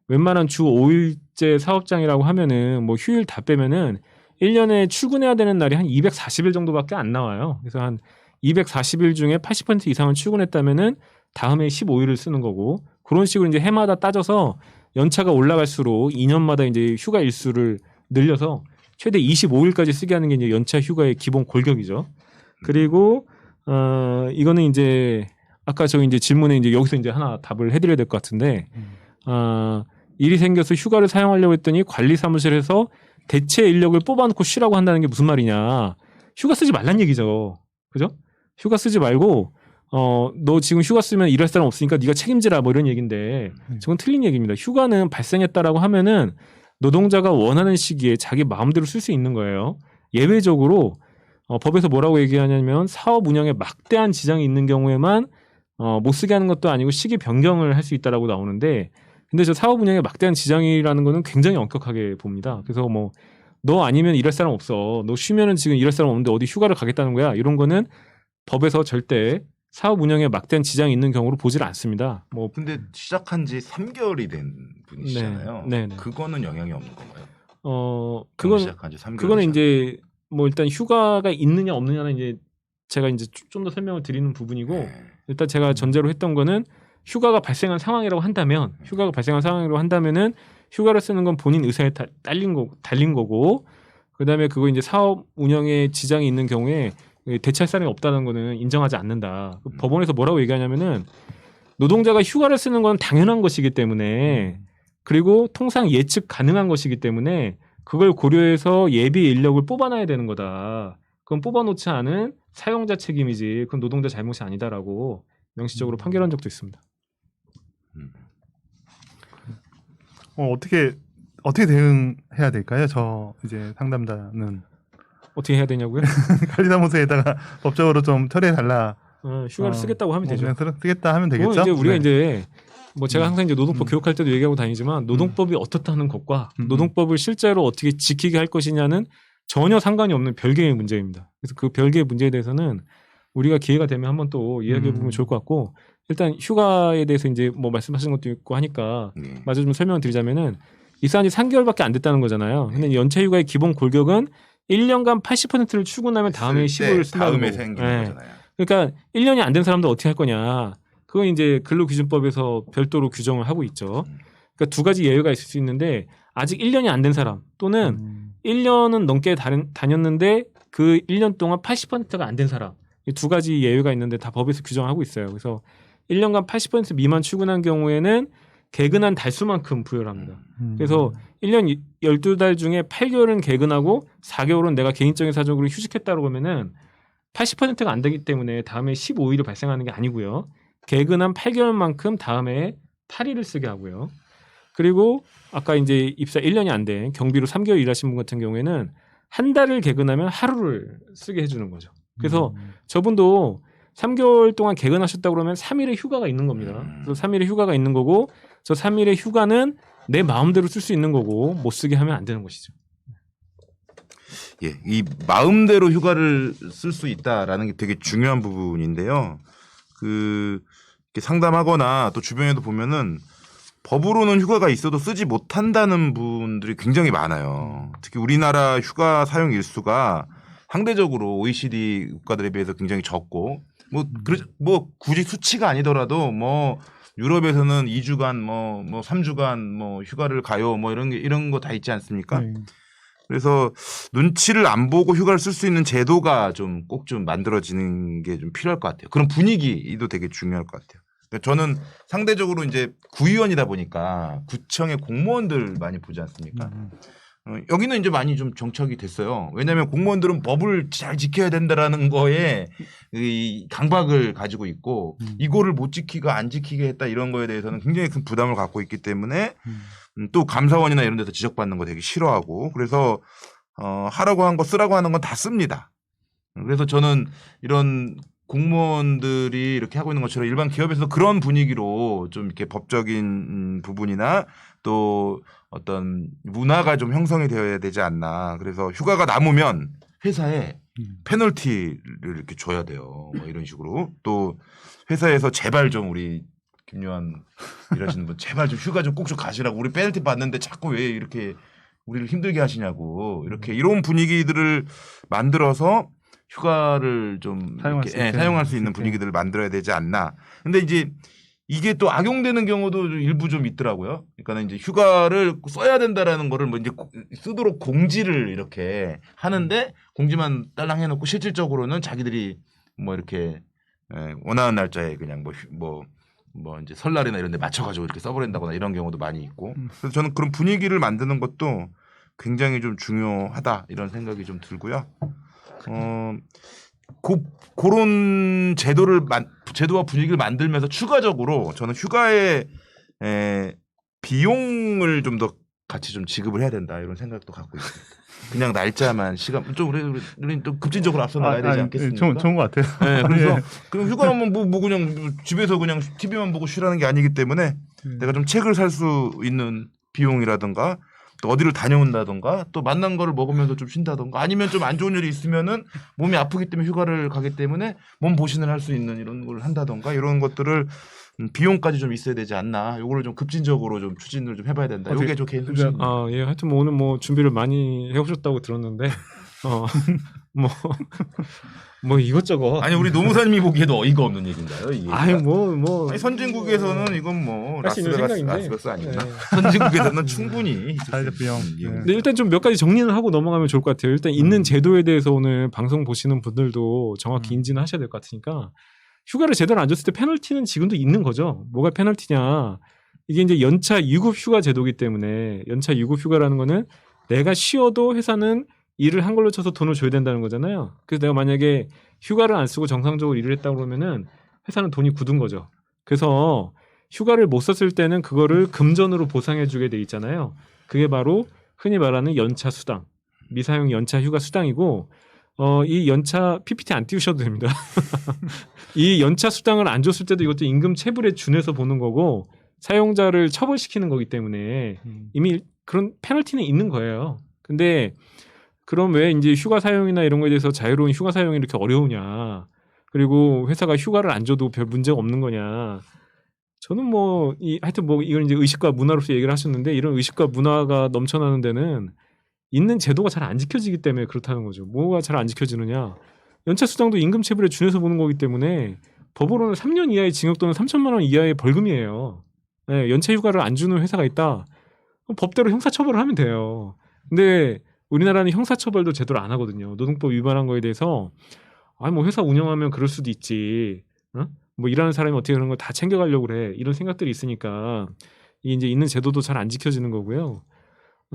웬만한 주 5일제 사업장이라고 하면은 뭐 휴일 다 빼면은 1년에 출근해야 되는 날이 한 240일 정도밖에 안 나와요. 그래서 한 240일 중에 80% 이상을 출근했다면은 다음에 15일을 쓰는 거고 그런 식으로 이제 해마다 따져서 연차가 올라갈수록 2년마다 이제 휴가 일수를 늘려서 최대 25일까지 쓰게 하는 게 이제 연차 휴가의 기본 골격이죠. 그리고 이거는 이제 아까 저 이제 질문에 이제 여기서 이제 하나 답을 해드려야 될 것 같은데 일이 생겨서 휴가를 사용하려고 했더니 관리 사무실에서 대체 인력을 뽑아놓고 쉬라고 한다는 게 무슨 말이냐? 휴가 쓰지 말란 얘기죠. 그죠? 휴가 쓰지 말고 너 지금 휴가 쓰면 일할 사람 없으니까 네가 책임지라 뭐 이런 얘기인데 저건 틀린 얘기입니다. 휴가는 발생했다라고 하면은 노동자가 원하는 시기에 자기 마음대로 쓸 수 있는 거예요. 예외적으로 법에서 뭐라고 얘기하냐면 사업 운영에 막대한 지장이 있는 경우에만 못 쓰게 하는 것도 아니고 시기 변경을 할 수 있다라고 나오는데 근데 저 사업 운영에 막대한 지장이라는 거는 굉장히 엄격하게 봅니다. 그래서 뭐 너 아니면 일할 사람 없어. 너 쉬면은 지금 일할 사람 없는데 어디 휴가를 가겠다는 거야. 이런 거는 법에서 절대 사업 운영에 막대한 지장이 있는 경우로 보질 않습니다. 뭐 근데 시작한 지 3개월이 된 분이시잖아요. 네, 네. 그거는 영향이 없는 건가요? 그건 시작한 지 3개월. 그거는 이제 뭐 일단 휴가가 있느냐 없느냐는 이제 제가 이제 좀 더 설명을 드리는 부분이고 일단 제가 전제로 했던 거는 휴가가 발생한 상황이라고 한다면 휴가를 쓰는 건 본인 의사에 달린 거고 그다음에 그거 이제 사업 운영에 지장이 있는 경우에 대체할 사람이 없다는 거는 인정하지 않는다. 법원에서 뭐라고 얘기하냐면은 노동자가 휴가를 쓰는 건 당연한 것이기 때문에 그리고 통상 예측 가능한 것이기 때문에 그걸 고려해서 예비 인력을 뽑아놔야 되는 거다. 그건 뽑아놓지 않은 사용자 책임이지 그건 노동자 잘못이 아니다라고 명시적으로 판결한 적도 있습니다. 어떻게 대응해야 될까요? 저 이제 상담자는 어떻게 해야 되냐고요? 관리사무소에다가 법적으로 좀 처리해 달라. 휴가를 쓰겠다고 하면 되죠. 그냥 쓰겠다 하면 되겠죠. 이제 우리가 네. 이제 뭐 제가 항상 이제 노동법 교육할 때도 얘기하고 다니지만 노동법이 어떻다는 것과 노동법을 실제로 어떻게 지키게 할 것이냐는 전혀 상관이 없는 별개의 문제입니다. 그래서 그 별개의 문제에 대해서는 우리가 기회가 되면 한번 또 이야기해 보면 좋을 것 같고 일단 휴가에 대해서 이제 뭐 말씀하신 것도 있고 하니까 마저 좀 설명을 드리자면은 입사한 지 3개월밖에 안 됐다는 거잖아요. 근데 연차 휴가의 기본 골격은 1년간 80%를 출근하면 다음에 15일 쓴다는 다음에 거고. 생기는 거잖아요. 그러니까 1년이 안 된 사람도 어떻게 할 거냐. 그건 이제 근로기준법에서 별도로 규정을 하고 있죠. 그러니까 두 가지 예외가 있을 수 있는데 아직 1년이 안 된 사람 또는 1년은 넘게 다녔는데 그 1년 동안 80%가 안 된 사람. 이 두 가지 예외가 있는데 다 법에서 규정하고 있어요. 그래서 1년간 80% 미만 출근한 경우에는 개근한 달수만큼 부여를 합니다. 그래서 1년 12달 중에 8개월은 개근하고 4개월은 내가 개인적인 사정으로 휴직했다고 하면은 80%가 안 되기 때문에 다음에 15일이 발생하는 게 아니고요. 개근한 8개월만큼 다음에 8일을 쓰게 하고요. 그리고 아까 이제 입사 1년이 안 된 경비로 3개월 일하신 분 같은 경우에는 한 달을 개근하면 하루를 쓰게 해주는 거죠. 그래서 저분도 3개월 동안 개근하셨다고 그러면 3일의 휴가가 있는 겁니다. 그래서 3일의 휴가가 있는 거고 저 3일의 휴가는 내 마음대로 쓸 수 있는 거고 못 쓰게 하면 안 되는 것이죠. 예, 이 마음대로 휴가를 쓸 수 있다라는 게 되게 중요한 부분인데요. 이렇게 상담하거나 또 주변에도 보면은 법으로는 휴가가 있어도 쓰지 못한다는 분들이 굉장히 많아요. 특히 우리나라 휴가 사용 일수가 상대적으로 OECD 국가들에 비해서 굉장히 적고 뭐 굳이 수치가 아니더라도 뭐 유럽에서는 2주간 뭐 3주간 뭐 휴가를 가요 뭐 이런 거 다 있지 않습니까? 그래서 눈치를 안 보고 휴가를 쓸 수 있는 제도가 좀 꼭 좀 만들어지는 게 좀 필요할 것 같아요. 그런 분위기도 되게 중요할 것 같아요. 그러니까 저는 상대적으로 이제 구의원이다 보니까 구청의 공무원들 많이 보지 않습니까? 여기는 이제 많이 좀 정착이 됐어요. 왜냐하면 공무원들은 법을 잘 지켜야 된다라는 거에 이 강박을 가지고 있고 이거를 못 지키고 안 지키게 했다 이런 거에 대해서는 굉장히 큰 부담을 갖고 있기 때문에 또 감사원이나 이런 데서 지적받는 거 되게 싫어하고 그래서 하라고 한 거 쓰라고 하는 건 다 씁니다. 그래서 저는 이런 공무원들이 이렇게 하고 있는 것처럼 일반 기업에서 그런 분위기로 좀 이렇게 법적인 부분이나 또 어떤 문화가 좀 형성이 되어야 되지 않나. 그래서 휴가가 남으면 회사에 페널티를 이렇게 줘야 돼요. 뭐 이런 식으로. 또 회사에서 제발 좀 우리 김요한 일하시는 분 제발 좀 휴가 좀 꼭 좀 가시라고 우리 페널티 받는데 자꾸 왜 이렇게 우리를 힘들게 하시냐고 이렇게 이런 분위기들을 만들어서 휴가를 좀 사용할 수 있는 분위기들을 만들어야 되지 않나. 근데 이제 이게 또 악용되는 경우도 일부 좀 있더라고요. 그러니까 이제 휴가를 써야 된다라는 거를 뭐 이제 쓰도록 공지를 이렇게 하는데 공지만 딸랑 해놓고 실질적으로는 자기들이 뭐 이렇게 원하는 날짜에 그냥 뭐 이제 설날이나 이런 데 맞춰가지고 이렇게 써버린다거나 이런 경우도 많이 있고. 그래서 저는 그런 분위기를 만드는 것도 굉장히 좀 중요하다 이런 생각이 좀 들고요. 그런 제도와 분위기를 만들면서 추가적으로 저는 휴가의 비용을 좀 더 같이 좀 지급을 해야 된다 이런 생각도 갖고 있습니다. 그냥 날짜만 시간 좀 우리 좀 급진적으로 앞서 나가야 되지 않겠습니까? 좋은 것 같아요. 네, 그래서 그럼 휴가하면 뭐 그냥 집에서 그냥 TV만 보고 쉬라는 게 아니기 때문에 내가 좀 책을 살 수 있는 비용이라든가 또 어디를 다녀온다던가 또 만난 거를 먹으면서 좀 쉰다던가 아니면 좀 안 좋은 일이 있으면은 몸이 아프기 때문에 휴가를 가기 때문에 몸 보신을 할 수 있는 이런 걸 한다던가 이런 것들을 비용까지 좀 있어야 되지 않나. 요거를 좀 급진적으로 좀 추진을 좀 해봐야 된다. 요게 저 개인 소식입니다. 예, 하여튼 뭐 오늘 뭐 준비를 많이 해오셨다고 들었는데 뭐 이것저것. 아니 우리 노무사님이 보기에도 어이가 없는 얘기인가요? 이게? 아니 아니, 선진국에서는 이건 뭐 할수 있는 생각인데. 라스베가스 아니구나. 선진국에서는 충분히 사회적 비용. 근데 일단 좀 몇 가지 정리를 하고 넘어가면 좋을 것 같아요. 일단 있는 제도에 대해서 오늘 방송 보시는 분들도 정확히 인지는 하셔야 될 것 같으니까 휴가를 제대로 안 줬을 때 페널티는 지금도 있는 거죠. 뭐가 페널티냐. 이게 이제 연차 유급 휴가 제도이기 때문에 연차 유급 휴가라는 거는 내가 쉬어도 회사는 일을 한 걸로 쳐서 돈을 줘야 된다는 거잖아요. 그래서 내가 만약에 휴가를 안 쓰고 정상적으로 일을 했다고 그러면은 회사는 돈이 굳은 거죠. 그래서 휴가를 못 썼을 때는 그거를 금전으로 보상해 주게 돼 있잖아요. 그게 바로 흔히 말하는 연차 수당, 미사용 연차 휴가 수당이고 이 연차 PPT 안 띄우셔도 됩니다. 이 연차 수당을 안 줬을 때도 이것도 임금 체불에 준해서 보는 거고 사용자를 처벌시키는 거기 때문에 이미 그런 페널티는 있는 거예요. 근데 그럼 왜 이제 휴가 사용이나 이런 거에 대해서 자유로운 휴가 사용이 이렇게 어려우냐? 그리고 회사가 휴가를 안 줘도 별 문제가 없는 거냐? 저는 하여튼 이건 이제 의식과 문화로서 얘기를 하셨는데 이런 의식과 문화가 넘쳐나는 데는 있는 제도가 잘 안 지켜지기 때문에 그렇다는 거죠. 뭐가 잘 안 지켜지느냐? 연차 수당도 임금체불에 준해서 보는 거기 때문에 법으로는 3년 이하의 징역 또는 3천만 원 이하의 벌금이에요. 네, 연차 휴가를 안 주는 회사가 있다. 그럼 법대로 형사처벌을 하면 돼요. 근데 우리나라는 형사처벌도 제대로 안 하거든요. 노동법 위반한 거에 대해서 뭐 회사 운영하면 그럴 수도 있지. 뭐 일하는 사람이 어떻게 그런 걸 다 챙겨가려고 그래. 이런 생각들이 있으니까 이제 있는 제도도 잘 안 지켜지는 거고요.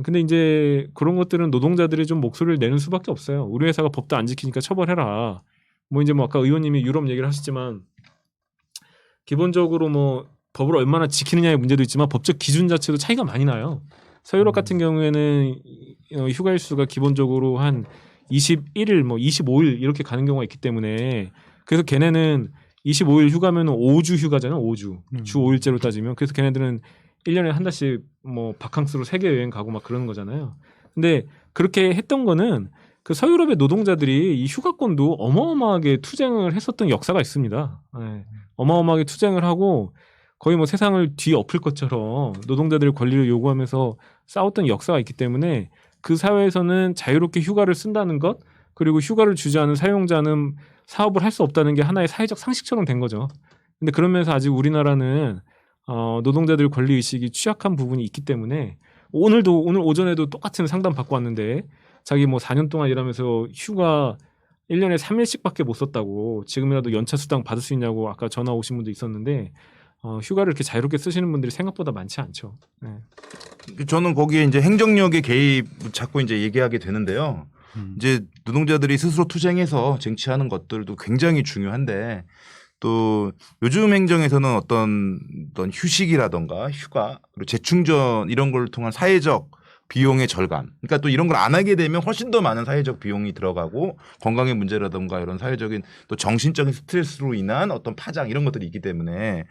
근데 이제 그런 것들은 노동자들이 좀 목소리를 내는 수밖에 없어요. 우리 회사가 법도 안 지키니까 처벌해라. 뭐 이제 뭐 아까 의원님이 유럽 얘기를 하시지만 기본적으로 뭐 법을 얼마나 지키느냐의 문제도 있지만 법적 기준 자체도 차이가 많이 나요. 서유럽 같은 경우에는 휴가 일수가 기본적으로 한 21일, 뭐 25일 이렇게 가는 경우가 있기 때문에 그래서 걔네는 25일 휴가면 5주 휴가잖아요. 5주. 주 5일제로 따지면. 그래서 걔네들은 1년에 한 달씩 뭐 바캉스로 세계 여행 가고 막 그러는 거잖아요. 근데 그렇게 했던 거는 그 서유럽의 노동자들이 이 휴가권도 어마어마하게 투쟁을 했었던 역사가 있습니다. 네. 어마어마하게 투쟁을 하고 거의 뭐 세상을 뒤엎을 것처럼 노동자들의 권리를 요구하면서 싸웠던 역사가 있기 때문에 그 사회에서는 자유롭게 휴가를 쓴다는 것 그리고 휴가를 주지 않은 사용자는 사업을 할 수 없다는 게 하나의 사회적 상식처럼 된 거죠. 근데 그러면서 아직 우리나라는 노동자들 권리 의식이 취약한 부분이 있기 때문에 오늘 오전에도 똑같은 상담 받고 왔는데 자기 뭐 4년 동안 일하면서 휴가 1년에 3일씩밖에 못 썼다고 지금이라도 연차 수당 받을 수 있냐고 아까 전화 오신 분도 있었는데 휴가를 이렇게 자유롭게 쓰시는 분들이 생각보다 많지 않죠. 네. 저는 거기에 이제 행정력의 개입 자꾸 이제 얘기하게 되는데요. 이제 노동자들이 스스로 투쟁해서 쟁취하는 것들도 굉장히 중요한데 또 요즘 행정에서는 어떤 휴식이라던가 휴가 그리고 재충전 이런 걸 통한 사회적 비용의 절감. 그러니까 또 이런 걸 안 하게 되면 훨씬 더 많은 사회적 비용이 들어가고 건강의 문제라든가 이런 사회적인 또 정신적인 스트레스로 인한 어떤 파장 이런 것들이 있기 때문에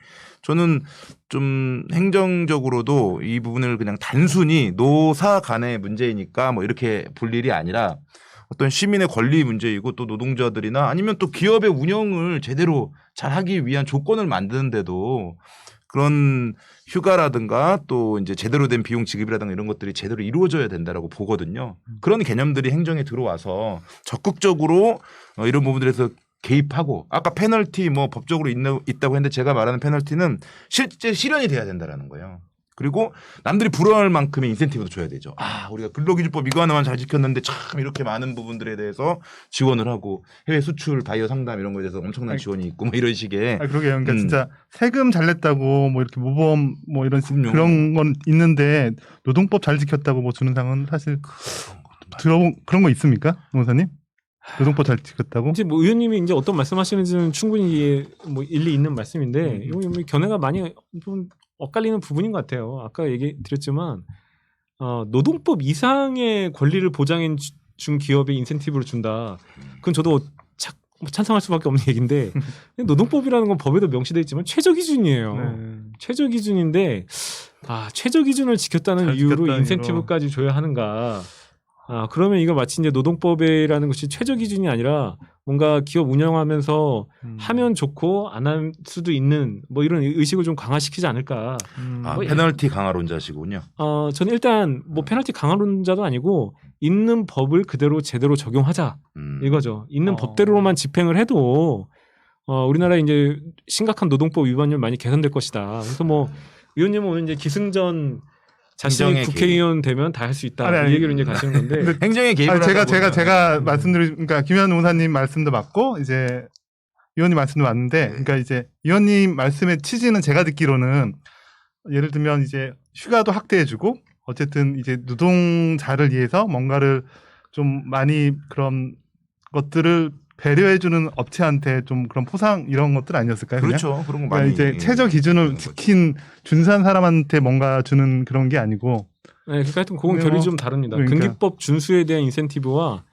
저는 좀 행정적으로도 이 부분을 그냥 단순히 노사 간의 문제이니까 뭐 이렇게 볼 일이 아니라 어떤 시민의 권리 문제이고 또 노동자들이나 아니면 또 기업의 운영을 제대로 잘 하기 위한 조건을 만드는데도 그런 휴가라든가 또 이제 제대로 된 비용 지급이라든가 이런 것들이 제대로 이루어져야 된다라고 보거든요. 그런 개념들이 행정에 들어와서 적극적으로 이런 부분들에서 개입하고 아까 페널티 뭐 법적으로 있다고 했는데 제가 말하는 페널티는 실제 실현이 돼야 된다라는 거예요. 그리고 남들이 부러워할 만큼의 인센티브도 줘야 되죠. 우리가 근로기준법 이거 하나만 잘 지켰는데 참 이렇게 많은 부분들에 대해서 지원을 하고 해외 수출 바이오 상담 이런 거에 대해서 엄청난 지원이 있고 뭐 이런 식의. 그러게요. 그러니까 진짜 세금 잘 냈다고 뭐 이렇게 모범 뭐 이런 그런 건 있는데 노동법 잘 지켰다고 뭐 주는 상은 사실 들어본 그런 거 있습니까, 노무사님? 노동법 잘 지켰다고? 이제 뭐 의원님이 이제 어떤 말씀하시는지는 충분히 뭐 일리 있는 말씀인데 이거 뭐 견해가 많이 좀 엇갈리는 부분인 것 같아요. 아까 얘기 드렸지만 노동법 이상의 권리를 보장해 준 기업에 인센티브를 준다. 그건 저도 찬성할 수밖에 없는 얘기인데 노동법이라는 건 법에도 명시되어 있지만 최저 기준이에요. 네. 최저 기준인데 최저 기준을 지켰다는 이유로 지켰다는 인센티브까지 줘야 하는가. 그러면 이거 마치 이제 노동법이라는 것이 최저 기준이 아니라 뭔가 기업 운영하면서 하면 좋고 안 할 수도 있는 뭐 이런 의식을 좀 강화시키지 않을까. 페널티 강화론자시군요. 저는 일단 뭐 페널티 강화론자도 아니고 있는 법을 그대로 제대로 적용하자 이거죠. 있는 법대로만 집행을 해도 우리나라에 이제 심각한 노동법 위반율 많이 개선될 것이다. 그래서 뭐 의원님은 오늘 이제 기승전 자신이 국회의원 되면 다 할 수 있다. 이 얘기로 이제 가시는 건데. 행정에 개입을 제가 말씀드리니까 김현 의사님 말씀도 맞고 이제 의원님 말씀도 맞는데, 그러니까 이제 의원님 말씀의 취지는 제가 듣기로는 예를 들면 이제 휴가도 확대해주고 어쨌든 이제 노동자를 위해서 뭔가를 좀 많이 그런 것들을 배려해주는 업체한테 좀 그런 포상 이런 것들 아니었을까요? 그렇죠. 그냥? 그런 거 그러니까 많이 이제 최저 기준을 지킨 준수한 사람한테 뭔가 주는 그런 게 아니고. 네, 그러니까 하여튼 그건 결이 좀 다릅니다. 그러니까. 근기법 준수에 대한 인센티브와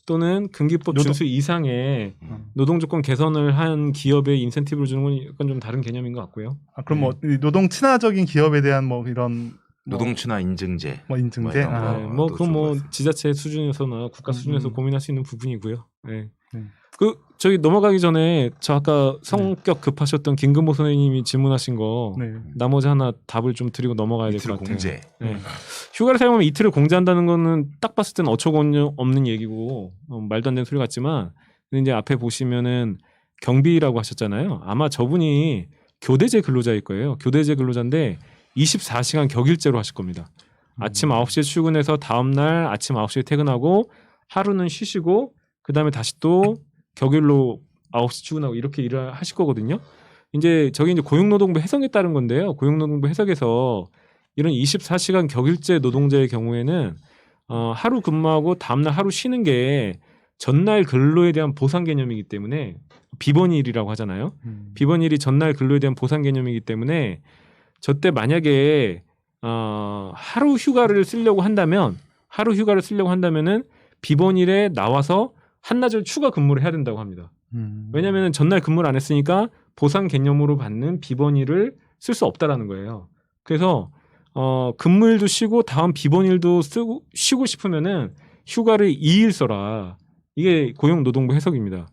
또는 근기법 준수 이상의 노동 조건 개선을 한 기업에 인센티브를 주는 건 약간 좀 다른 개념인 것 같고요. 그럼 뭐 노동 친화적인 기업에 대한 뭐 이런 노동 친화 인증제, 뭐 인증제, 그건 뭐 지자체 수준에서나 국가 수준에서 고민할 수 있는 부분이고요. 네. 저기 넘어가기 전에 저 아까 성격 급하셨던 김근보 선생님이 질문하신 거 나머지 하나 답을 좀 드리고 넘어가야 될 것 같아요. 공제. 휴가를 사용하면 이틀을 공제한다는 거는 딱 봤을 때는 어처구니 없는 얘기고 말도 안 되는 소리 같지만 근데 이제 앞에 보시면은 경비라고 하셨잖아요. 아마 저분이 교대제 근로자일 거예요. 교대제 근로자인데 24시간 격일제로 하실 겁니다. 아침 9시에 출근해서 다음 날 아침 9시에 퇴근하고 하루는 쉬시고 그다음에 다시 또 격일로 9시 출근하고 이렇게 일을 하실 거거든요. 이제 저게 이제 고용노동부 해석에 따른 건데요. 고용노동부 해석에서 이런 24시간 격일제 노동자의 경우에는 하루 근무하고 다음날 하루 쉬는 게 전날 근로에 대한 보상 개념이기 때문에 비번일이라고 하잖아요. 비번일이 전날 근로에 대한 보상 개념이기 때문에 저때 만약에 하루 휴가를 쓰려고 한다면은 비번일에 나와서 한나절 추가 근무를 해야 된다고 합니다. 왜냐하면 전날 근무를 안 했으니까 보상 개념으로 받는 비번일을 쓸 수 없다라는 거예요. 그래서 근무일도 쉬고 다음 비번일도 쉬고 싶으면은 휴가를 2일 써라. 이게 고용노동부 해석입니다.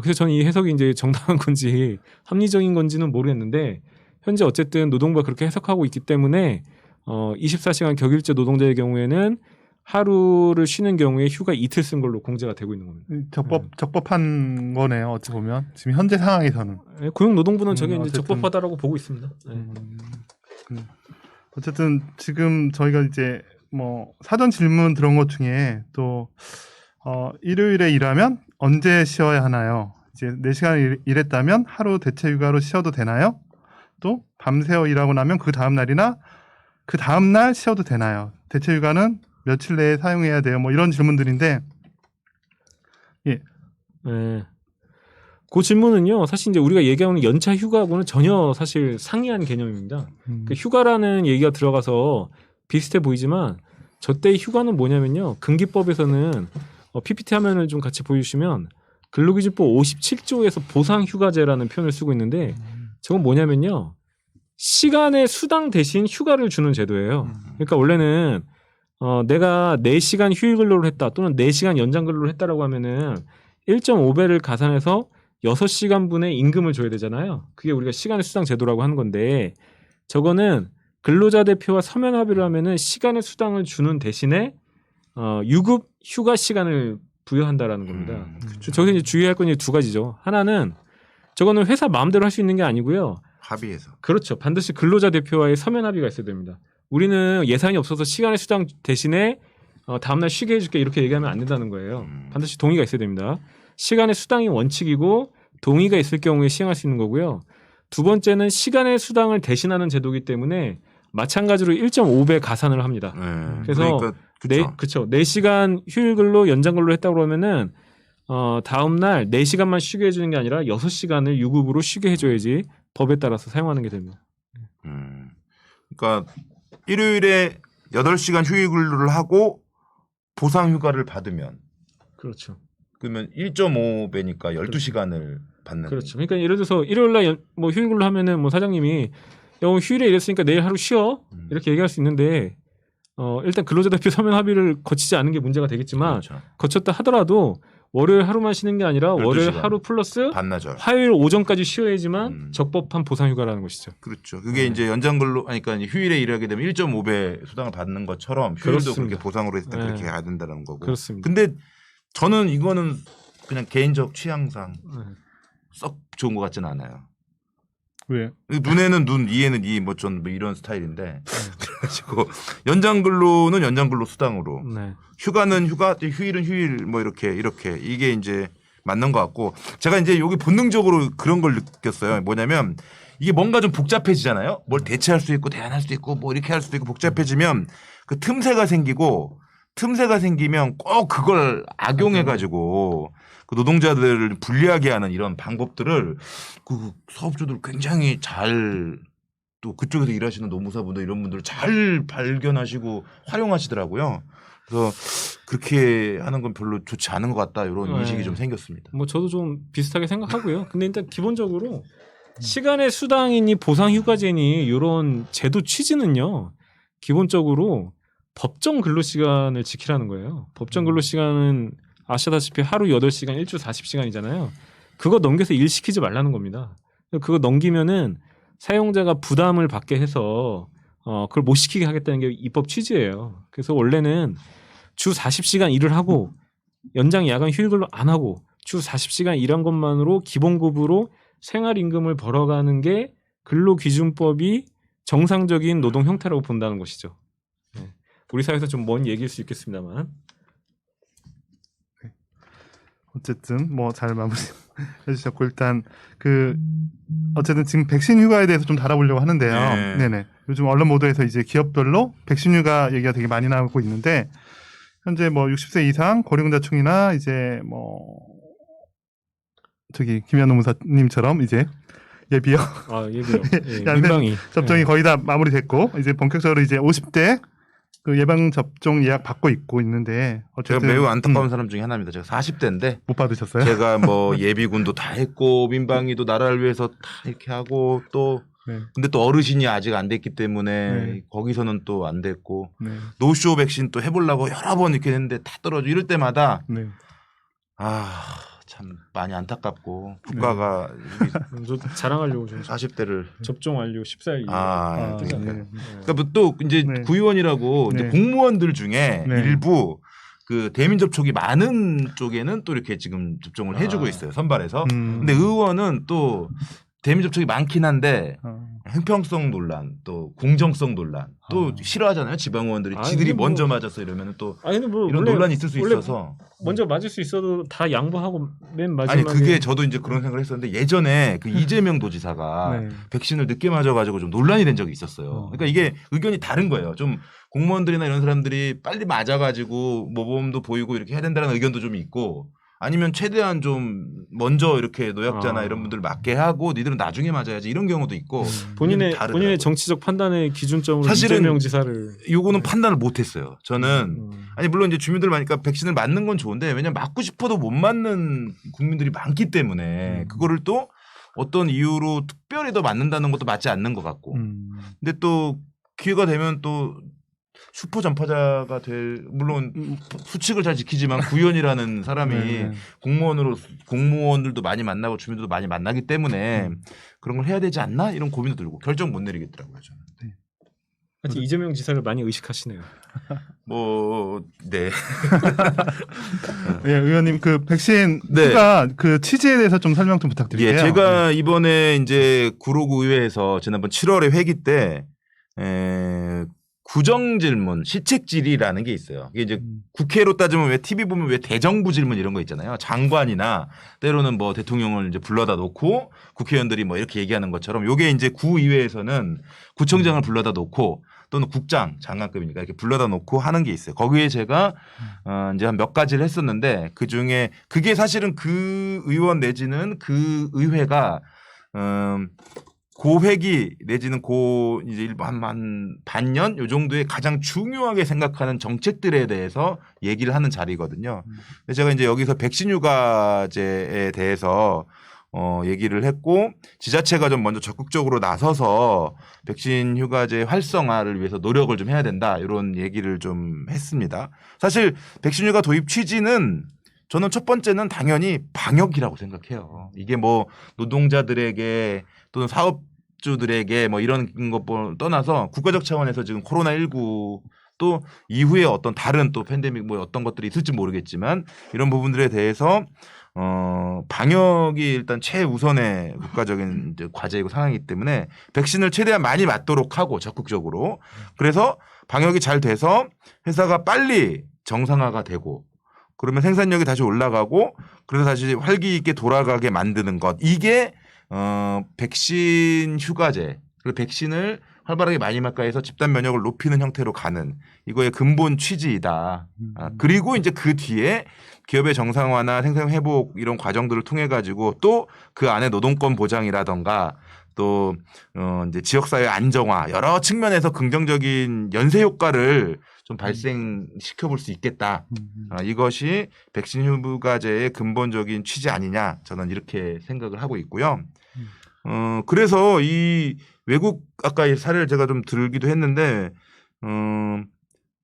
그래서 저는 이 해석이 이제 정당한 건지 합리적인 건지는 모르겠는데 현재 어쨌든 노동부가 그렇게 해석하고 있기 때문에 24시간 격일제 노동자의 경우에는 하루를 쉬는 경우에 휴가 이틀 쓴 걸로 공제가 되고 있는 겁니다. 적법한 거네요. 어찌 보면 지금 현재 상황에서는. 고용노동부는 저게 이제 어쨌든. 적법하다라고 보고 있습니다. 네. 어쨌든 지금 저희가 이제 뭐 사전 질문 들어온 것 중에 또 일요일에 일하면 언제 쉬어야 하나요? 이제 4시간 일했다면 하루 대체 휴가로 쉬어도 되나요? 또 밤새워 일하고 나면 그 다음 날이나 그 다음 날 쉬어도 되나요? 대체 휴가는 며칠 내에 사용해야 돼요? 뭐 이런 질문들인데 네. 그 질문은요. 사실 이제 우리가 얘기하는 연차 휴가하고는 전혀 사실 상이한 개념입니다. 그 휴가라는 얘기가 들어가서 비슷해 보이지만 저때의 휴가는 뭐냐면요. 근기법에서는 PPT 화면을 좀 같이 보여주시면 근로기준법 57조에서 보상휴가제라는 표현을 쓰고 있는데 저건 뭐냐면요. 시간의 수당 대신 휴가를 주는 제도예요. 그러니까 원래는 내가 4시간 휴일 근로를 했다 또는 4시간 연장 근로를 했다라고 하면은 1.5배를 가산해서 6시간분의 임금을 줘야 되잖아요. 그게 우리가 시간의 수당 제도라고 하는 건데 저거는 근로자 대표와 서면 합의를 하면은 시간의 수당을 주는 대신에 유급 휴가 시간을 부여한다라는 겁니다. 저기서 이제 주의할 건 이제 두 가지죠. 하나는 저거는 회사 마음대로 할 수 있는 게 아니고요. 합의해서. 그렇죠. 반드시 근로자 대표와의 서면 합의가 있어야 됩니다. 우리는 예산이 없어서 시간의 수당 대신에 다음날 쉬게 해줄게 이렇게 얘기하면 안 된다는 거예요. 반드시 동의가 있어야 됩니다. 시간의 수당이 원칙이고 동의가 있을 경우에 시행할 수 있는 거고요. 두 번째는 시간의 수당을 대신하는 제도이기 때문에 마찬가지로 1.5배 가산을 합니다. 그래서 그러니까, 그렇죠. 4시간 휴일 근로 연장 근로 했다고 그러면은 다음 날 4시간만 쉬게 해주는 게 아니라 6시간을 유급으로 쉬게 해줘야지 법에 따라서 사용하는 게 됩니다. 그러니까 일요일에 8시간 휴일 근로를 하고 보상 휴가를 받으면 그렇죠. 그러면 1.5배니까 12시간을 받는. 그렇죠. 그러니까 예를 들어서 일요일 날 뭐 휴일 근로 하면은 뭐 사장님이 오늘 휴일에 일했으니까 내일 하루 쉬어 이렇게 얘기할 수 있는데 일단 근로자 대표 서면 합의를 거치지 않은 게 문제가 되겠지만 그렇죠. 거쳤다 하더라도 월요일 하루만 쉬는 게 아니라 월요일 12시간. 하루 플러스 반나절. 화요일 오전까지 쉬어야지만 적법한 보상휴가라는 것이죠. 그렇죠. 그게 이제 연장 근로 그러니까 이제 휴일에 일하게 되면 1.5배 수당을 받는 것처럼 휴일도 그렇습니다. 그렇게 보상으로 했을 때 네. 그렇게 해야 된다는 거고. 그렇습니다. 근데 저는 이거는 그냥 개인적 취향상 썩 좋은 것 같지는 않아요. 왜? 눈에는 눈, 이에는 이, 뭐 전 뭐 이런 스타일인데 그래가지고 연장 근로는 연장 근로 수당으로, 네. 휴가는 휴가, 휴일은 휴일 뭐 이렇게 이게 이제 맞는 것 같고 제가 이제 여기 본능적으로 그런 걸 느꼈어요. 뭐냐면 이게 뭔가 좀 복잡해지잖아요. 뭘 대체할 수 있고 대안할 수 있고 뭐 이렇게 할 수도 있고 복잡해지면 그 틈새가 생기면 꼭 그걸 악용해가지고 그 노동자들을 불리하게 하는 이런 방법들을 그 사업주들 굉장히 잘 또 그쪽에서 일하시는 노무사분들 이런 분들 잘 발견하시고 활용하시더라고요. 그래서 그렇게 하는 건 별로 좋지 않은 것 같다 이런 인식이 좀 생겼습니다. 뭐 저도 좀 비슷하게 생각하고요. 근데 일단 기본적으로 시간의 수당이니 보상휴가제니 이런 제도 취지는요. 기본적으로 법정 근로시간을 지키라는 거예요. 법정 근로시간은 아시다시피 하루 8시간, 일주 40시간이잖아요. 그거 넘겨서 일 시키지 말라는 겁니다. 그거 넘기면은 사용자가 부담을 받게 해서 그걸 못 시키게 하겠다는 게 입법 취지예요. 그래서 원래는 주 40시간 일을 하고 연장 야간 휴일 근로 안 하고 주 40시간 일한 것만으로 기본급으로 생활임금을 벌어가는 게 근로기준법이 정상적인 노동 형태라고 본다는 것이죠. 네. 우리 사회에서 좀 먼 얘기일 수 있겠습니다만. 어쨌든 뭐 잘 마무리 해주셨고 일단 그 어쨌든 지금 백신 휴가에 대해서 좀 다뤄보려고 하는데요. 네. 네네. 요즘 언론 보도에서 이제 기업별로 백신 휴가 얘기가 되게 많이 나오고 있는데 현재 뭐 60세 이상 고령자충이나 이제 뭐 저기 김현우 무사님처럼 이제 예비역 예비요. 예, 양대 민방위 접종이 예. 거의 다 마무리됐고 이제 본격적으로 이제 50대 그 예방 접종 예약 받고 있는데 제가 어쨌든 매우 안타까운 사람 중에 하나입니다. 제가 40대인데 못 받으셨어요? 제가 뭐 예비군도 다 했고 민방위도 나라를 위해서 다 이렇게 하고 또 네. 근데 또 어르신이 아직 안 됐기 때문에 네. 거기서는 또 안 됐고 네. 노쇼 백신 또 해보려고 여러 번 이렇게 했는데 다 떨어져 이럴 때마다 네. 참 많이 안타깝고 국가가 저 자랑하려고 좀 40대를 접종 완료 14일. 아, 뜨잖아요. 네. 그러니까 뭐또 이제 네. 구의원이라고 이제 네. 공무원들 중에 네. 일부 그 대민 접촉이 많은 쪽에는 또 이렇게 지금 접종을 해주고 있어요 선발해서. 근데 의원은 또 대민 접촉이 많긴 한데 형평성 논란 또 공정성 논란 또 싫어하잖아요 지방 의원들이 지들이 뭐, 먼저 맞았어 이러면은 또 아니 근데 뭐 이런 원래 논란이 있을 수 원래 있어서 먼저 맞을 수 있어도 다 양보하고 맨 마지막에 아니 그게 저도 이제 그런 생각을 했었는데 예전에 그 이재명 도지사가 네. 백신을 늦게 맞아가지고 좀 논란이 된 적이 있었어요. 그러니까 이게 의견이 다른 거예요. 좀 공무원들이나 이런 사람들이 빨리 맞아가지고 모범도 보이고 이렇게 해야 된다는 의견도 좀 있고 아니면 최대한 좀 먼저 이렇게 노약자나 이런 분들 맞게 하고 니들은 나중에 맞아야지 이런 경우도 있고 본인의 다르더라고요. 정치적 판단의 기준점으로 사실은 이재명 지사를 요거는 판단을 못했어요. 저는 아니 물론 이제 주민들 많으니까 백신을 맞는 건 좋은데 왜냐면 맞고 싶어도 못 맞는 국민들이 많기 때문에 그거를 또 어떤 이유로 특별히 더 맞는다는 것도 맞지 않는 것 같고 근데 또 기회가 되면 또 슈퍼 전파자가 될 물론 수칙을 잘 지키지만 구의원이라는 사람이 네. 공무원들도 많이 만나고 주민들도 많이 만나기 때문에 그런 걸 해야 되지 않나 이런 고민도 들고 결정 못 내리겠더라고요 저는. 하여튼 이재명 지사를 많이 의식하시네요. 네. 예, 의원님 그 백신 네. 휴가 그 취지에 대해서 좀 설명 좀 부탁드릴게요. 예, 제가 이번에 이제 구로구 의회에서 지난번 7월에 회기 때 구정 질문, 시책 질의라는 게 있어요. 이게 이제 국회로 따지면 왜 TV 보면 왜 대정부 질문 이런 거 있잖아요. 장관이나 때로는 뭐 대통령을 이제 불러다 놓고 국회의원들이 뭐 이렇게 얘기하는 것처럼 요게 이제 구의회에서는 구청장을 불러다 놓고 또는 국장, 장관급이니까 이렇게 불러다 놓고 하는 게 있어요. 거기에 제가 이제 한 몇 가지를 했었는데 그 중에 그게 사실은 그 의원 내지는 그 의회가 고회기 내지는 이제 한 반년 요 정도의 가장 중요하게 생각하는 정책들에 대해서 얘기를 하는 자리거든요. 근데 제가 이제 여기서 백신 휴가제에 대해서 얘기를 했고 지자체가 좀 먼저 적극적으로 나서서 백신 휴가제 활성화를 위해서 노력을 좀 해야 된다 이런 얘기를 좀 했습니다. 사실 백신 휴가 도입 취지는 저는 첫 번째는 당연히 방역이라고 생각해요. 이게 뭐 노동자들에게 또는 사업주들에게 뭐 이런 것 떠나서 국가적 차원에서 지금 코로나19 또 이후에 어떤 다른 또 팬데믹 뭐 어떤 것들이 있을지 모르겠지만 이런 부분들에 대해서 방역이 일단 최우선의 국가적인 이제 과제이고 상황이기 때문에 백신을 최대한 많이 맞도록 하고 적극적으로 그래서 방역이 잘 돼서 회사가 빨리 정상화가 되고 그러면 생산력이 다시 올라가고 그래서 다시 활기 있게 돌아가게 만드는 것 이게 백신 휴가제 그리고 백신을 활발하게 많이 맞가해서 집단 면역을 높이는 형태로 가는 이거의 근본 취지이다. 그리고 이제 그 뒤에 기업의 정상화나 생산 회복 이런 과정들을 통해 가지고 또 그 안에 노동권 보장이라던가 또 이제 지역사회 안정화 여러 측면에서 긍정적인 연쇄 효과를 좀 발생시켜 볼 수 있겠다. 이것이 백신 휴가제의 근본적인 취지 아니냐 저는 이렇게 생각을 하고 있고요. 그래서 이 외국 아까 이 사례를 제가 좀 들기도 했는데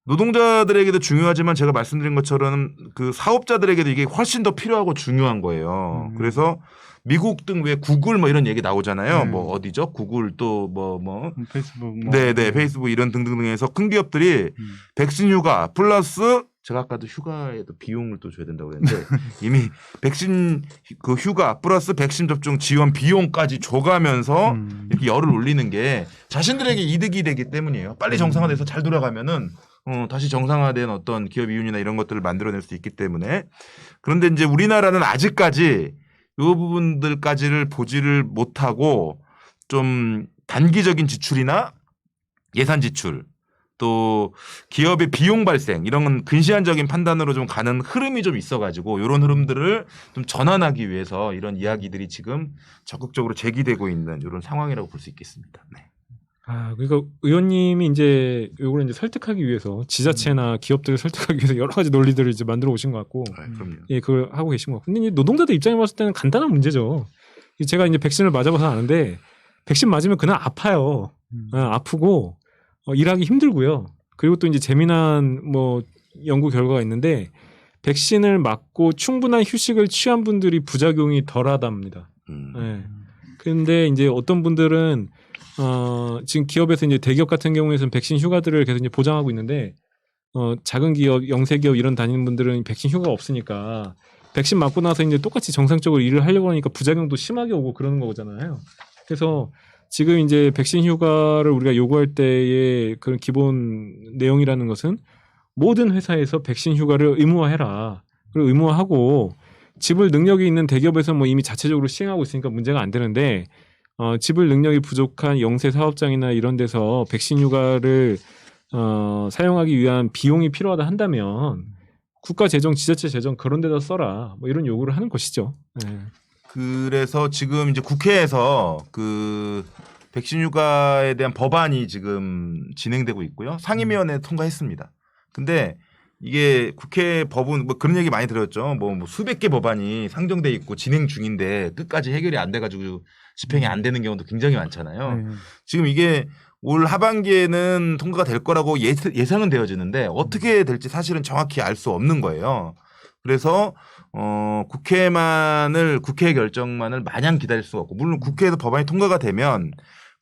노동자들에게도 중요하지만 제가 말씀드린 것처럼 그 사업자들에게도 이게 훨씬 더 필요하고 중요한 거예요. 그래서 미국 등 왜 구글 뭐 이런 얘기 나오잖아요. 뭐 어디죠? 구글 또 뭐 페이스북 뭐. 네네 페이스북 이런 등등등에서 큰 기업들이 백신 휴가 플러스 제가 아까도 휴가에도 비용을 또 줘야 된다고 그랬는데 이미 백신 그 휴가 플러스 백신 접종 지원 비용까지 줘가면서 이렇게 열을 올리는 게 자신들에게 이득이 되기 때문이에요. 빨리 정상화돼서 잘 돌아가면은 다시 정상화된 어떤 기업 이윤이나 이런 것들을 만들어낼 수 있기 때문에. 그런데 이제 우리나라는 아직까지 이 부분들까지를 보지를 못하고 좀 단기적인 지출이나 예산 지출 또 기업의 비용 발생 이런 건 근시안적인 판단으로 좀 가는 흐름이 좀 있어가지고 이런 흐름들을 좀 전환하기 위해서 이런 이야기들이 지금 적극적으로 제기되고 있는 이런 상황이라고 볼 수 있겠습니다. 네. 그러니까 의원님이 이제 요걸 이제 설득하기 위해서 지자체나 기업들을 설득하기 위해서 여러 가지 논리들을 이제 만들어 오신 것 같고, 그럼요. 예, 그걸 하고 계신 것 같고. 근데 이제 노동자들 입장에 봤을 때는 간단한 문제죠. 제가 이제 백신을 맞아봐서 아는데 백신 맞으면 그날 아파요. 아프고 일하기 힘들고요. 그리고 또 이제 재미난 뭐 연구 결과가 있는데 백신을 맞고 충분한 휴식을 취한 분들이 부작용이 덜하답니다. 예. 그런데 이제 어떤 분들은 지금 기업에서 이제 대기업 같은 경우에는 백신 휴가들을 계속 이제 보장하고 있는데 작은 기업, 영세 기업 이런 다니는 분들은 백신 휴가가 없으니까 백신 맞고 나서 이제 똑같이 정상적으로 일을 하려고 하니까 부작용도 심하게 오고 그러는 거잖아요. 그래서 지금 이제 백신 휴가를 우리가 요구할 때의 그런 기본 내용이라는 것은 모든 회사에서 백신 휴가를 의무화해라. 그리고 의무화하고 지불 능력이 있는 대기업에서 뭐 이미 자체적으로 시행하고 있으니까 문제가 안 되는데 지불 능력이 부족한 영세 사업장이나 이런 데서 백신 휴가를 사용하기 위한 비용이 필요하다 한다면 국가 재정, 지자체 재정 그런 데다 써라. 뭐 이런 요구를 하는 것이죠. 네. 그래서 지금 이제 국회에서 그 백신 휴가에 대한 법안이 지금 진행되고 있고요. 상임위원회 통과했습니다. 근데 이게 국회 법은 뭐 그런 얘기 많이 들었죠. 뭐 수백 개 법안이 상정돼 있고 진행 중인데 끝까지 해결이 안 돼가지고 집행이 안 되는 경우도 굉장히 많잖아요. 지금 이게 올 하반기에는 통과가 될 거라고 예상은 되어지는데 어떻게 될지 사실은 정확히 알 수 없는 거예요. 그래서 국회 결정만을 마냥 기다릴 수가 없고 물론 국회에서 법안이 통과가 되면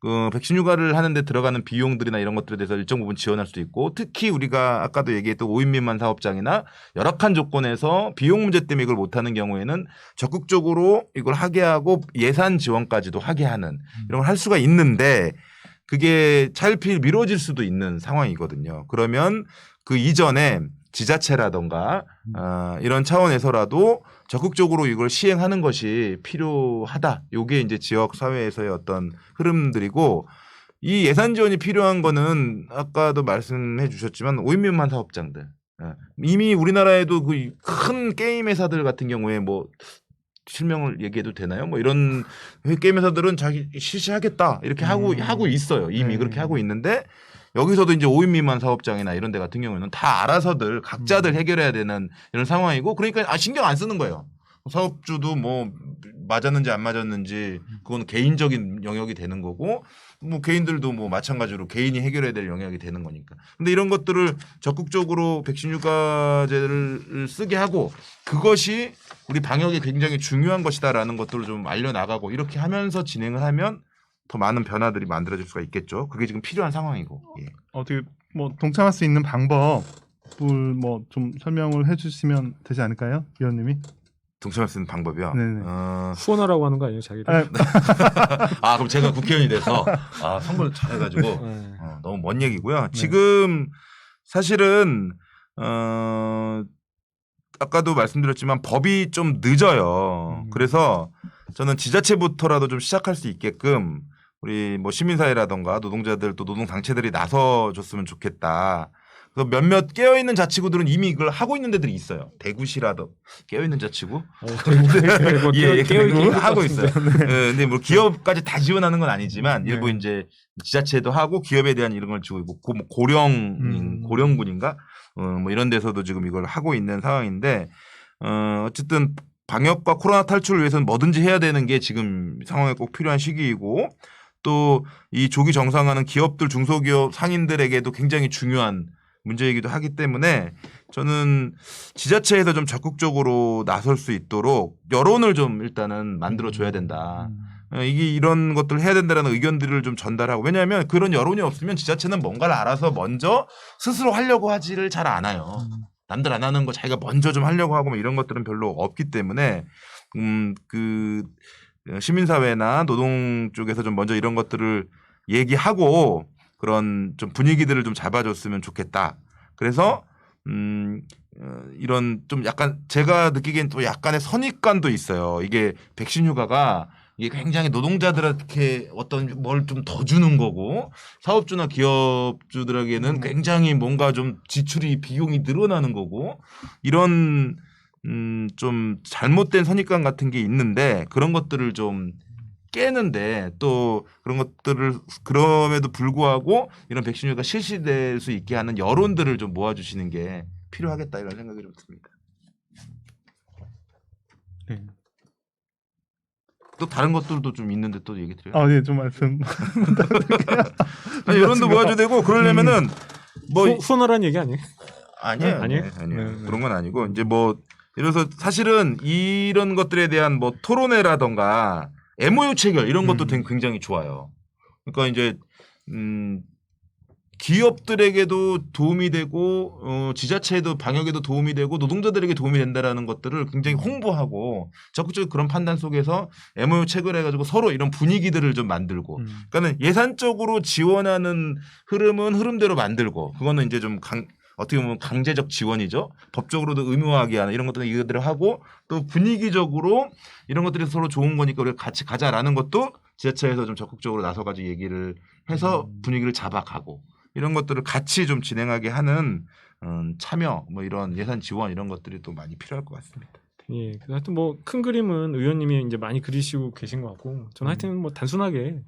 그 백신 휴가를 하는데 들어가는 비용들이나 이런 것들에 대해서 일정 부분 지원할 수도 있고 특히 우리가 아까도 얘기했던 5인 미만 사업장이나 열악한 조건에서 비용 문제 때문에 이걸 못하는 경우에는 적극적으로 이걸 하게 하고 예산 지원까지도 하게 하는 이런 걸 할 수가 있는데 그게 차일피일 미뤄질 수도 있는 상황이거든요. 그러면 그 이전에 지자체라던가 이런 차원에서라도 적극적으로 이걸 시행하는 것이 필요하다. 이게 이제 지역 사회에서의 어떤 흐름들이고 이 예산 지원이 필요한 거는 아까도 말씀해 주셨지만 5인 미만 사업장들 이미 우리나라에도 그 큰 게임 회사들 같은 경우에 뭐 실명을 얘기해도 되나요? 뭐 이런 게임 회사들은 자기 실시하겠다 이렇게 하고 있어요. 이미 그렇게 하고 있는데 여기서도 이제 5인 미만 사업장이나 이런 데 같은 경우에는 다 알아서들 각자들 해결해야 되는 이런 상황이고 그러니까 신경 안 쓰는 거예요. 사업주도 뭐 맞았는지 안 맞았는지 그건 개인적인 영역이 되는 거고 뭐 개인들도 뭐 마찬가지로 개인이 해결해야 될 영역이 되는 거니까. 근데 이런 것들을 적극적으로 백신 휴가제를 쓰게 하고 그것이 우리 방역에 굉장히 중요한 것이다라는 것들을 좀 알려나가고 이렇게 하면서 진행을 하면 더 많은 변화들이 만들어질 수가 있겠죠. 그게 지금 필요한 상황이고. 예. 어떻게 뭐 동참할 수 있는 방법을 뭐 좀 설명을 해주시면 되지 않을까요, 위원님이? 동참할 수 있는 방법이요. 네네. 후원하라고 하는 거 아니에요, 자기를? 그럼 제가 국회의원이 돼서 선거를 잘해가지고 네. 너무 먼 얘기고요. 지금 사실은 아까도 말씀드렸지만 법이 좀 늦어요. 그래서 저는 지자체부터라도 좀 시작할 수 있게끔 우리 뭐 시민사회라던가 노동자들 또 노동단체들이 나서줬으면 좋겠다. 그래서 몇몇 깨어있는 자치구들은 이미 이걸 하고 있는 데들이 있어요. 대구시라도 깨어있는 자치구? 깨어있긴 하고 있어요. 근데 뭐 기업까지 다 지원하는 건 아니지만 일부 이제 지자체도 하고 기업에 대한 이런 걸 주고 있고 고령군인가? 뭐 이런 데서도 지금 이걸 하고 있는 상황인데 어쨌든 방역과 코로나 탈출을 위해서는 뭐든지 해야 되는 게 지금 상황에 꼭 필요한 시기이고 또 이 조기 정상화는 기업들 중소기업 상인들에게도 굉장히 중요한 문제이기도 하기 때문에 저는 지자체에서 좀 적극적으로 나설 수 있도록 여론을 좀 일단은 만들어줘야 된다. 이게 이런 것들을 해야 된다는 의견들을 좀 전달하고 왜냐하면 그런 여론이 없으면 지자체는 뭔가를 알아서 먼저 스스로 하려고 하지를 잘 않아요. 남들 안 하는 거 자기가 먼저 좀 하려고 하고 뭐 이런 것들은 별로 없기 때문에 그 시민사회나 노동 쪽에서 좀 먼저 이런 것들을 얘기하고 그런 좀 분위기들을 좀 잡아줬으면 좋겠다. 그래서 이런 좀 약간 제가 느끼기엔 또 약간의 선입관도 있어요. 이게 백신 휴가가 이게 굉장히 노동자들한테 어떤 뭘 좀 더 주는 거고 사업주나 기업주들에게는 굉장히 뭔가 좀 지출이 비용이 늘어나는 거고 이런 좀 잘못된 선입관 같은 게 있는데 그런 것들을 좀 깨는데 또 그런 것들을 그럼에도 불구하고 이런 백신 휴가 실시될 수 있게 하는 여론들을 좀 모아주시는 게 필요하겠다 이런 생각이 좀 듭니다. 네. 또 다른 것들도 좀 있는데 또 얘기 드려요. 아, 네, 좀 말씀. 아니, 여론도 모아줘야 되고 그러려면은 뭐 후원하라는 얘기 아니에요? 아니에요. 아니에요? 아니에요. 네. 그런 건 아니고 이제 뭐 이래서 사실은 이런 것들에 대한 뭐 토론회라던가 MOU 체결 이런 것도 굉장히 좋아요. 그러니까 이제 기업들에게도 도움이 되고 지자체에도 방역에도 도움이 되고 노동자들에게 도움이 된다라는 것들을 굉장히 홍보하고 적극적으로 그런 판단 속에서 MOU 체결해가지고 서로 이런 분위기들을 좀 만들고 그러니까는 예산적으로 지원하는 흐름은 흐름대로 만들고 그거는 이제 좀 어떻게 보면 강제적 지원이죠. 법적으로도 의무화하게 하는 이런 것들을 이들을 하고 또 분위기적으로 이런 것들이 서로 좋은 거니까 우리가 같이 가자라는 것도 지자체에서 좀 적극적으로 나서가지고 얘기를 해서 분위기를 잡아가고 이런 것들을 같이 좀 진행하게 하는 참여 뭐 이런 예산 지원 이런 것들이 또 많이 필요할 것 같습니다. 예, 그래서 하여튼 뭐 큰 그림은 의원님이 이제 많이 그리시고 계신 것 같고 저는 하여튼 뭐 단순하게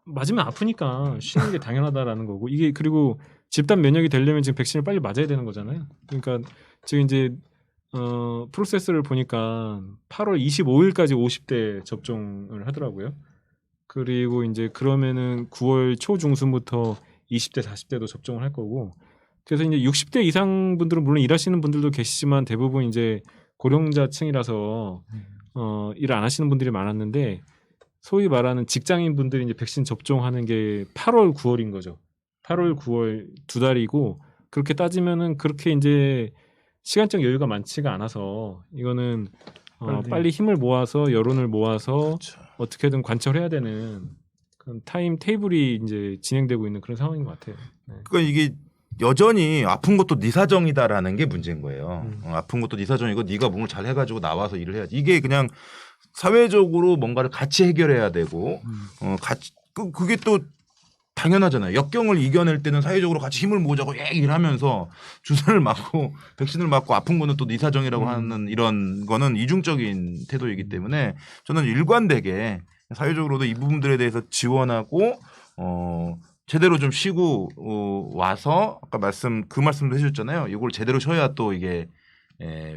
맞으면 아프니까 쉬는 게 당연하다라는 거고 이게 그리고 집단 면역이 되려면 지금 백신을 빨리 맞아야 되는 거잖아요. 그러니까 지금 이제 프로세스를 보니까 8월 25일까지 50대 접종을 하더라고요. 그리고 이제 그러면은 9월 초중순부터 20대 40대도 접종을 할 거고 그래서 이제 60대 이상 분들은 물론 일하시는 분들도 계시지만 대부분 이제 고령자층이라서 일 안 하시는 분들이 많았는데 소위 말하는 직장인 분들이 이제 백신 접종하는 게 8월 9월인 거죠. 8월 9월 두 달이고 그렇게 따지면은 그렇게 이제 시간적 여유가 많지가 않아서 이거는 빨리 힘을 모아서 여론을 모아서 그렇죠. 어떻게든 관철해야 되는 그런 타임 테이블이 이제 진행되고 있는 그런 상황인 것 같아요. 네. 그러니까 이게 여전히 아픈 것도 네 사정이다라는 게 문제인 거예요. 아픈 것도 네 사정이고 네가 몸을 잘 해가지고 나와서 일을 해야지. 이게 그냥 사회적으로 뭔가를 같이 해결해야 되고 같이 그게 또 당연하잖아요. 역경을 이겨낼 때는 사회적으로 같이 힘을 모으자고 일하면서 주사를 맞고 백신을 맞고 아픈 거는 또 네 사정이라고 하는 이런 거는 이중적인 태도이기 때문에 저는 일관되게 사회적으로도 이 부분들에 대해서 지원하고 제대로 좀 쉬고 와서 아까 그 말씀도 해주셨잖아요. 이걸 제대로 쉬어야 또 이게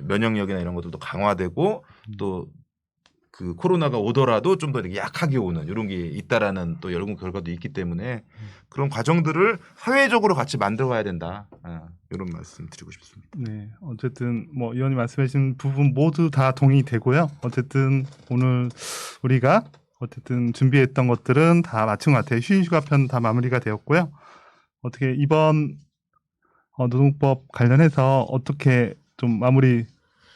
면역력이나 이런 것들도 강화되고 또 그 코로나가 오더라도 좀 더 이렇게 약하게 오는 이런 게 있다라는 또 연구 결과도 있기 때문에 그런 과정들을 사회적으로 같이 만들어가야 된다. 이런 말씀 드리고 싶습니다. 네, 어쨌든 뭐 의원님 말씀하신 부분 모두 다 동의되고요. 어쨌든 오늘 우리가 어쨌든 준비했던 것들은 다 마친 것 같아요. 휴일휴가편 다 마무리가 되었고요. 어떻게 이번 노동법 관련해서 어떻게 좀 마무리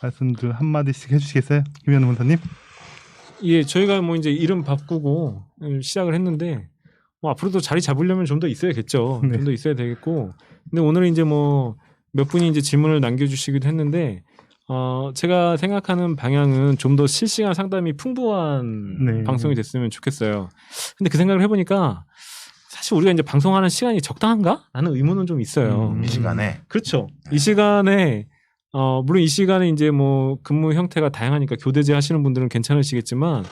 말씀들 한 마디씩 해주시겠어요, 김현우 원사님? 예, 저희가 뭐 이제 이름 바꾸고 시작을 했는데 뭐 앞으로도 자리 잡으려면 좀 더 있어야겠죠. 네. 좀 더 있어야 되겠고. 근데 오늘은 이제 뭐 몇 분이 이제 질문을 남겨주시기도 했는데 제가 생각하는 방향은 좀 더 실시간 상담이 풍부한 네. 방송이 됐으면 좋겠어요. 근데 그 생각을 해보니까 사실 우리가 이제 방송하는 시간이 적당한가? 라는 의문은 좀 있어요. 이 시간에 그렇죠. 이 시간에 물론 이 시간에 이제 뭐 근무 형태가 다양하니까 교대제 하시는 분들은 괜찮으시겠지만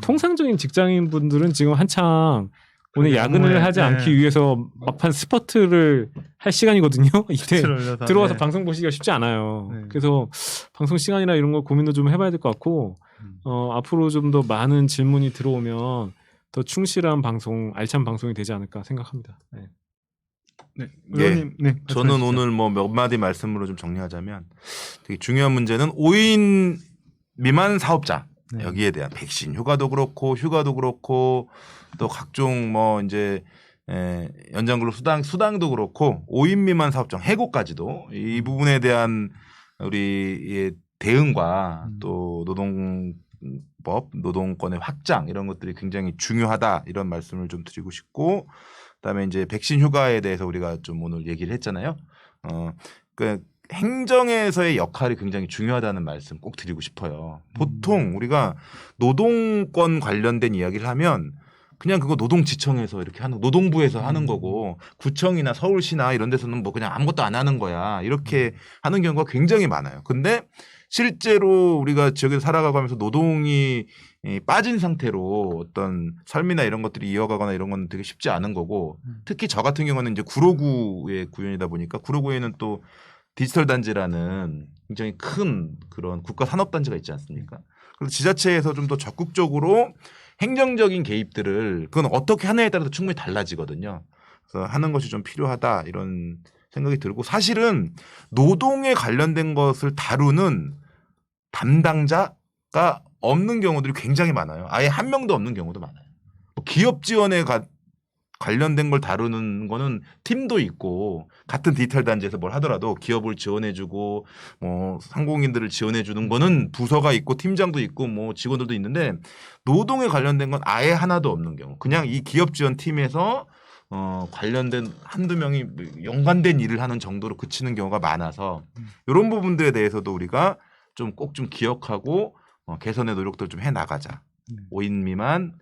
통상적인 직장인 분들은 지금 한창 오늘 야근을 하지 않기 위해서 막판 스퍼트를 할 시간이거든요. 이때 들어와서 방송 보시기가 쉽지 않아요. 네. 그래서 방송 시간이나 이런 거 고민도 좀 해봐야 될 것 같고 앞으로 좀 더 많은 질문이 들어오면 더 충실한 방송, 알찬 방송이 되지 않을까 생각합니다. 네. 네, 의원님, 네, 저는 말씀하시죠. 오늘 뭐 몇 마디 말씀으로 좀 정리하자면 되게 중요한 문제는 5인 미만 사업자 네. 여기에 대한 백신 휴가도 그렇고 또 각종 뭐 이제 연장근로 수당도 그렇고 5인 미만 사업장 해고까지도 이 부분에 대한 우리의 대응과 또 노동법, 노동권의 확장 이런 것들이 굉장히 중요하다 이런 말씀을 좀 드리고 싶고 그다음에 이제 백신 휴가에 대해서 우리가 좀 오늘 얘기를 했잖아요. 그 행정에서의 역할이 굉장히 중요하다는 말씀 꼭 드리고 싶어요. 보통 우리가 노동권 관련된 이야기를 하면 그냥 그거 노동지청에서 이렇게 하는 노동부에서 하는 거고 구청이나 서울시나 이런 데서는 뭐 그냥 아무것도 안 하는 거야 이렇게 하는 경우가 굉장히 많아요. 근데 실제로 우리가 지역에서 살아가면서 노동이 빠진 상태로 어떤 삶이나 이런 것들이 이어가거나 이런 건 되게 쉽지 않은 거고 특히 저 같은 경우는 이제 구로구의 구현이다 보니까 구로구에는 또 디지털 단지라는 굉장히 큰 그런 국가 산업 단지가 있지 않습니까? 그래서 지자체에서 좀 더 적극적으로 행정적인 개입들을 그건 어떻게 하느냐에 따라서 충분히 달라지거든요. 그래서 하는 것이 좀 필요하다 이런 생각이 들고 사실은 노동에 관련된 것을 다루는 담당자가 없는 경우들이 굉장히 많아요. 아예 한 명도 없는 경우도 많아요. 기업 지원에 관련된 걸 다루는 거는 팀도 있고 같은 디지털 단지에서 뭘 하더라도 기업을 지원해주고 뭐 상공인들을 지원해주는 거는 부서가 있고 팀장도 있고 뭐 직원들도 있는데 노동에 관련된 건 아예 하나도 없는 경우 그냥 이 기업 지원 팀에서 관련된 한두 명이 연관된 일을 하는 정도로 그치는 경우가 많아서 이런 부분들에 대해서도 우리가 좀 꼭 좀 기억하고 개선의 노력들 좀 해나가자. 5인 미만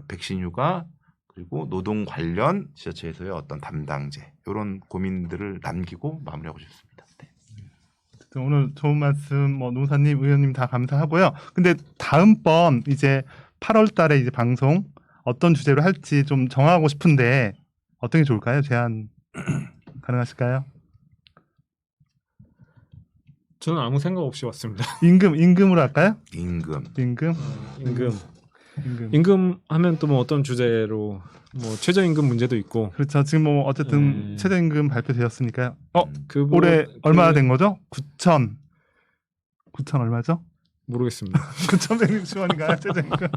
백신 휴가 그리고 노동 관련 지자체에서의 어떤 담당제 이런 고민들을 남기고 마무리하고 싶습니다. 네. 오늘 좋은 말씀 노사님, 의원님 다 감사하고요. 근데 다음번 이제 8월달에 이제 방송 어떤 주제로 할지 좀 정하고 싶은데 어떤 게 좋을까요? 제안 가능하실까요? 저는 아무 생각 없이 왔습니다. 임금으로 할까요? 임금. 임금 하면 또 뭐 어떤 주제로 뭐 최저임금 문제도 있고 그렇죠. 지금 뭐 어쨌든 최저임금 발표되었으니까요. 올해 얼마나 된 거죠? 9천 얼마죠? 모르겠습니다. 9,160원인가요? 최저임금.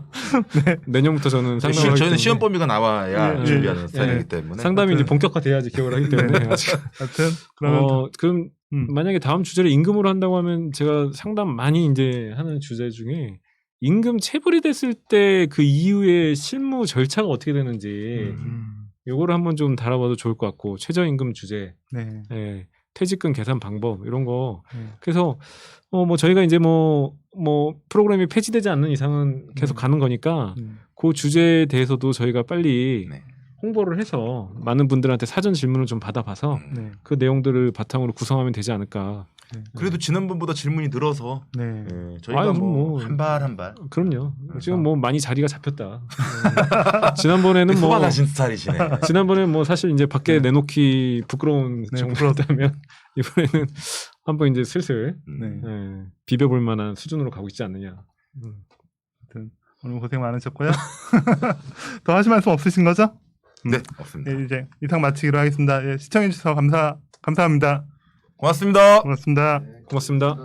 네. 내년부터 저는 상담하기 저희는 시험 범위가 나와야 예, 준비하는 스타일이기 때문에 상담이 이제 본격화돼야지 기억을 하기 때문에 아직. 하여튼 그러면 그럼 만약에 다음 주제를 임금으로 한다고 하면 제가 상담 많이 이제 하는 주제 중에 임금 체불이 됐을 때 그 이후에 실무 절차가 어떻게 되는지 요거를 한번 좀 다뤄봐도 좋을 것 같고 최저임금 주제, 네. 퇴직금 계산 방법 이런 거. 그래서 뭐 저희가 이제 뭐 프로그램이 폐지되지 않는 이상은 계속 가는 거니까 그 주제에 대해서도 저희가 빨리 홍보를 해서 많은 분들한테 사전 질문을 좀 받아봐서 그 내용들을 바탕으로 구성하면 되지 않을까. 그래도 지난번보다 질문이 늘어서 저희가 아유, 뭐 한 발 한 발. 그럼요. 지금 뭐 많이 자리가 잡혔다. 지난번에는 뭐 소박하신 스타일이시네. 지난번에 뭐 사실 이제 밖에 내놓기 부끄러운 정도였다면 이번에는 한번 이제 슬슬 비벼볼 만한 수준으로 가고 있지 않느냐. 오늘 고생 많으셨고요. 더 하실 말씀 없으신 거죠? 네, 없습니다. 이제 이상 마치기로 하겠습니다. 시청해 주셔서 감사합니다. 고맙습니다. 고맙습니다. 고맙습니다.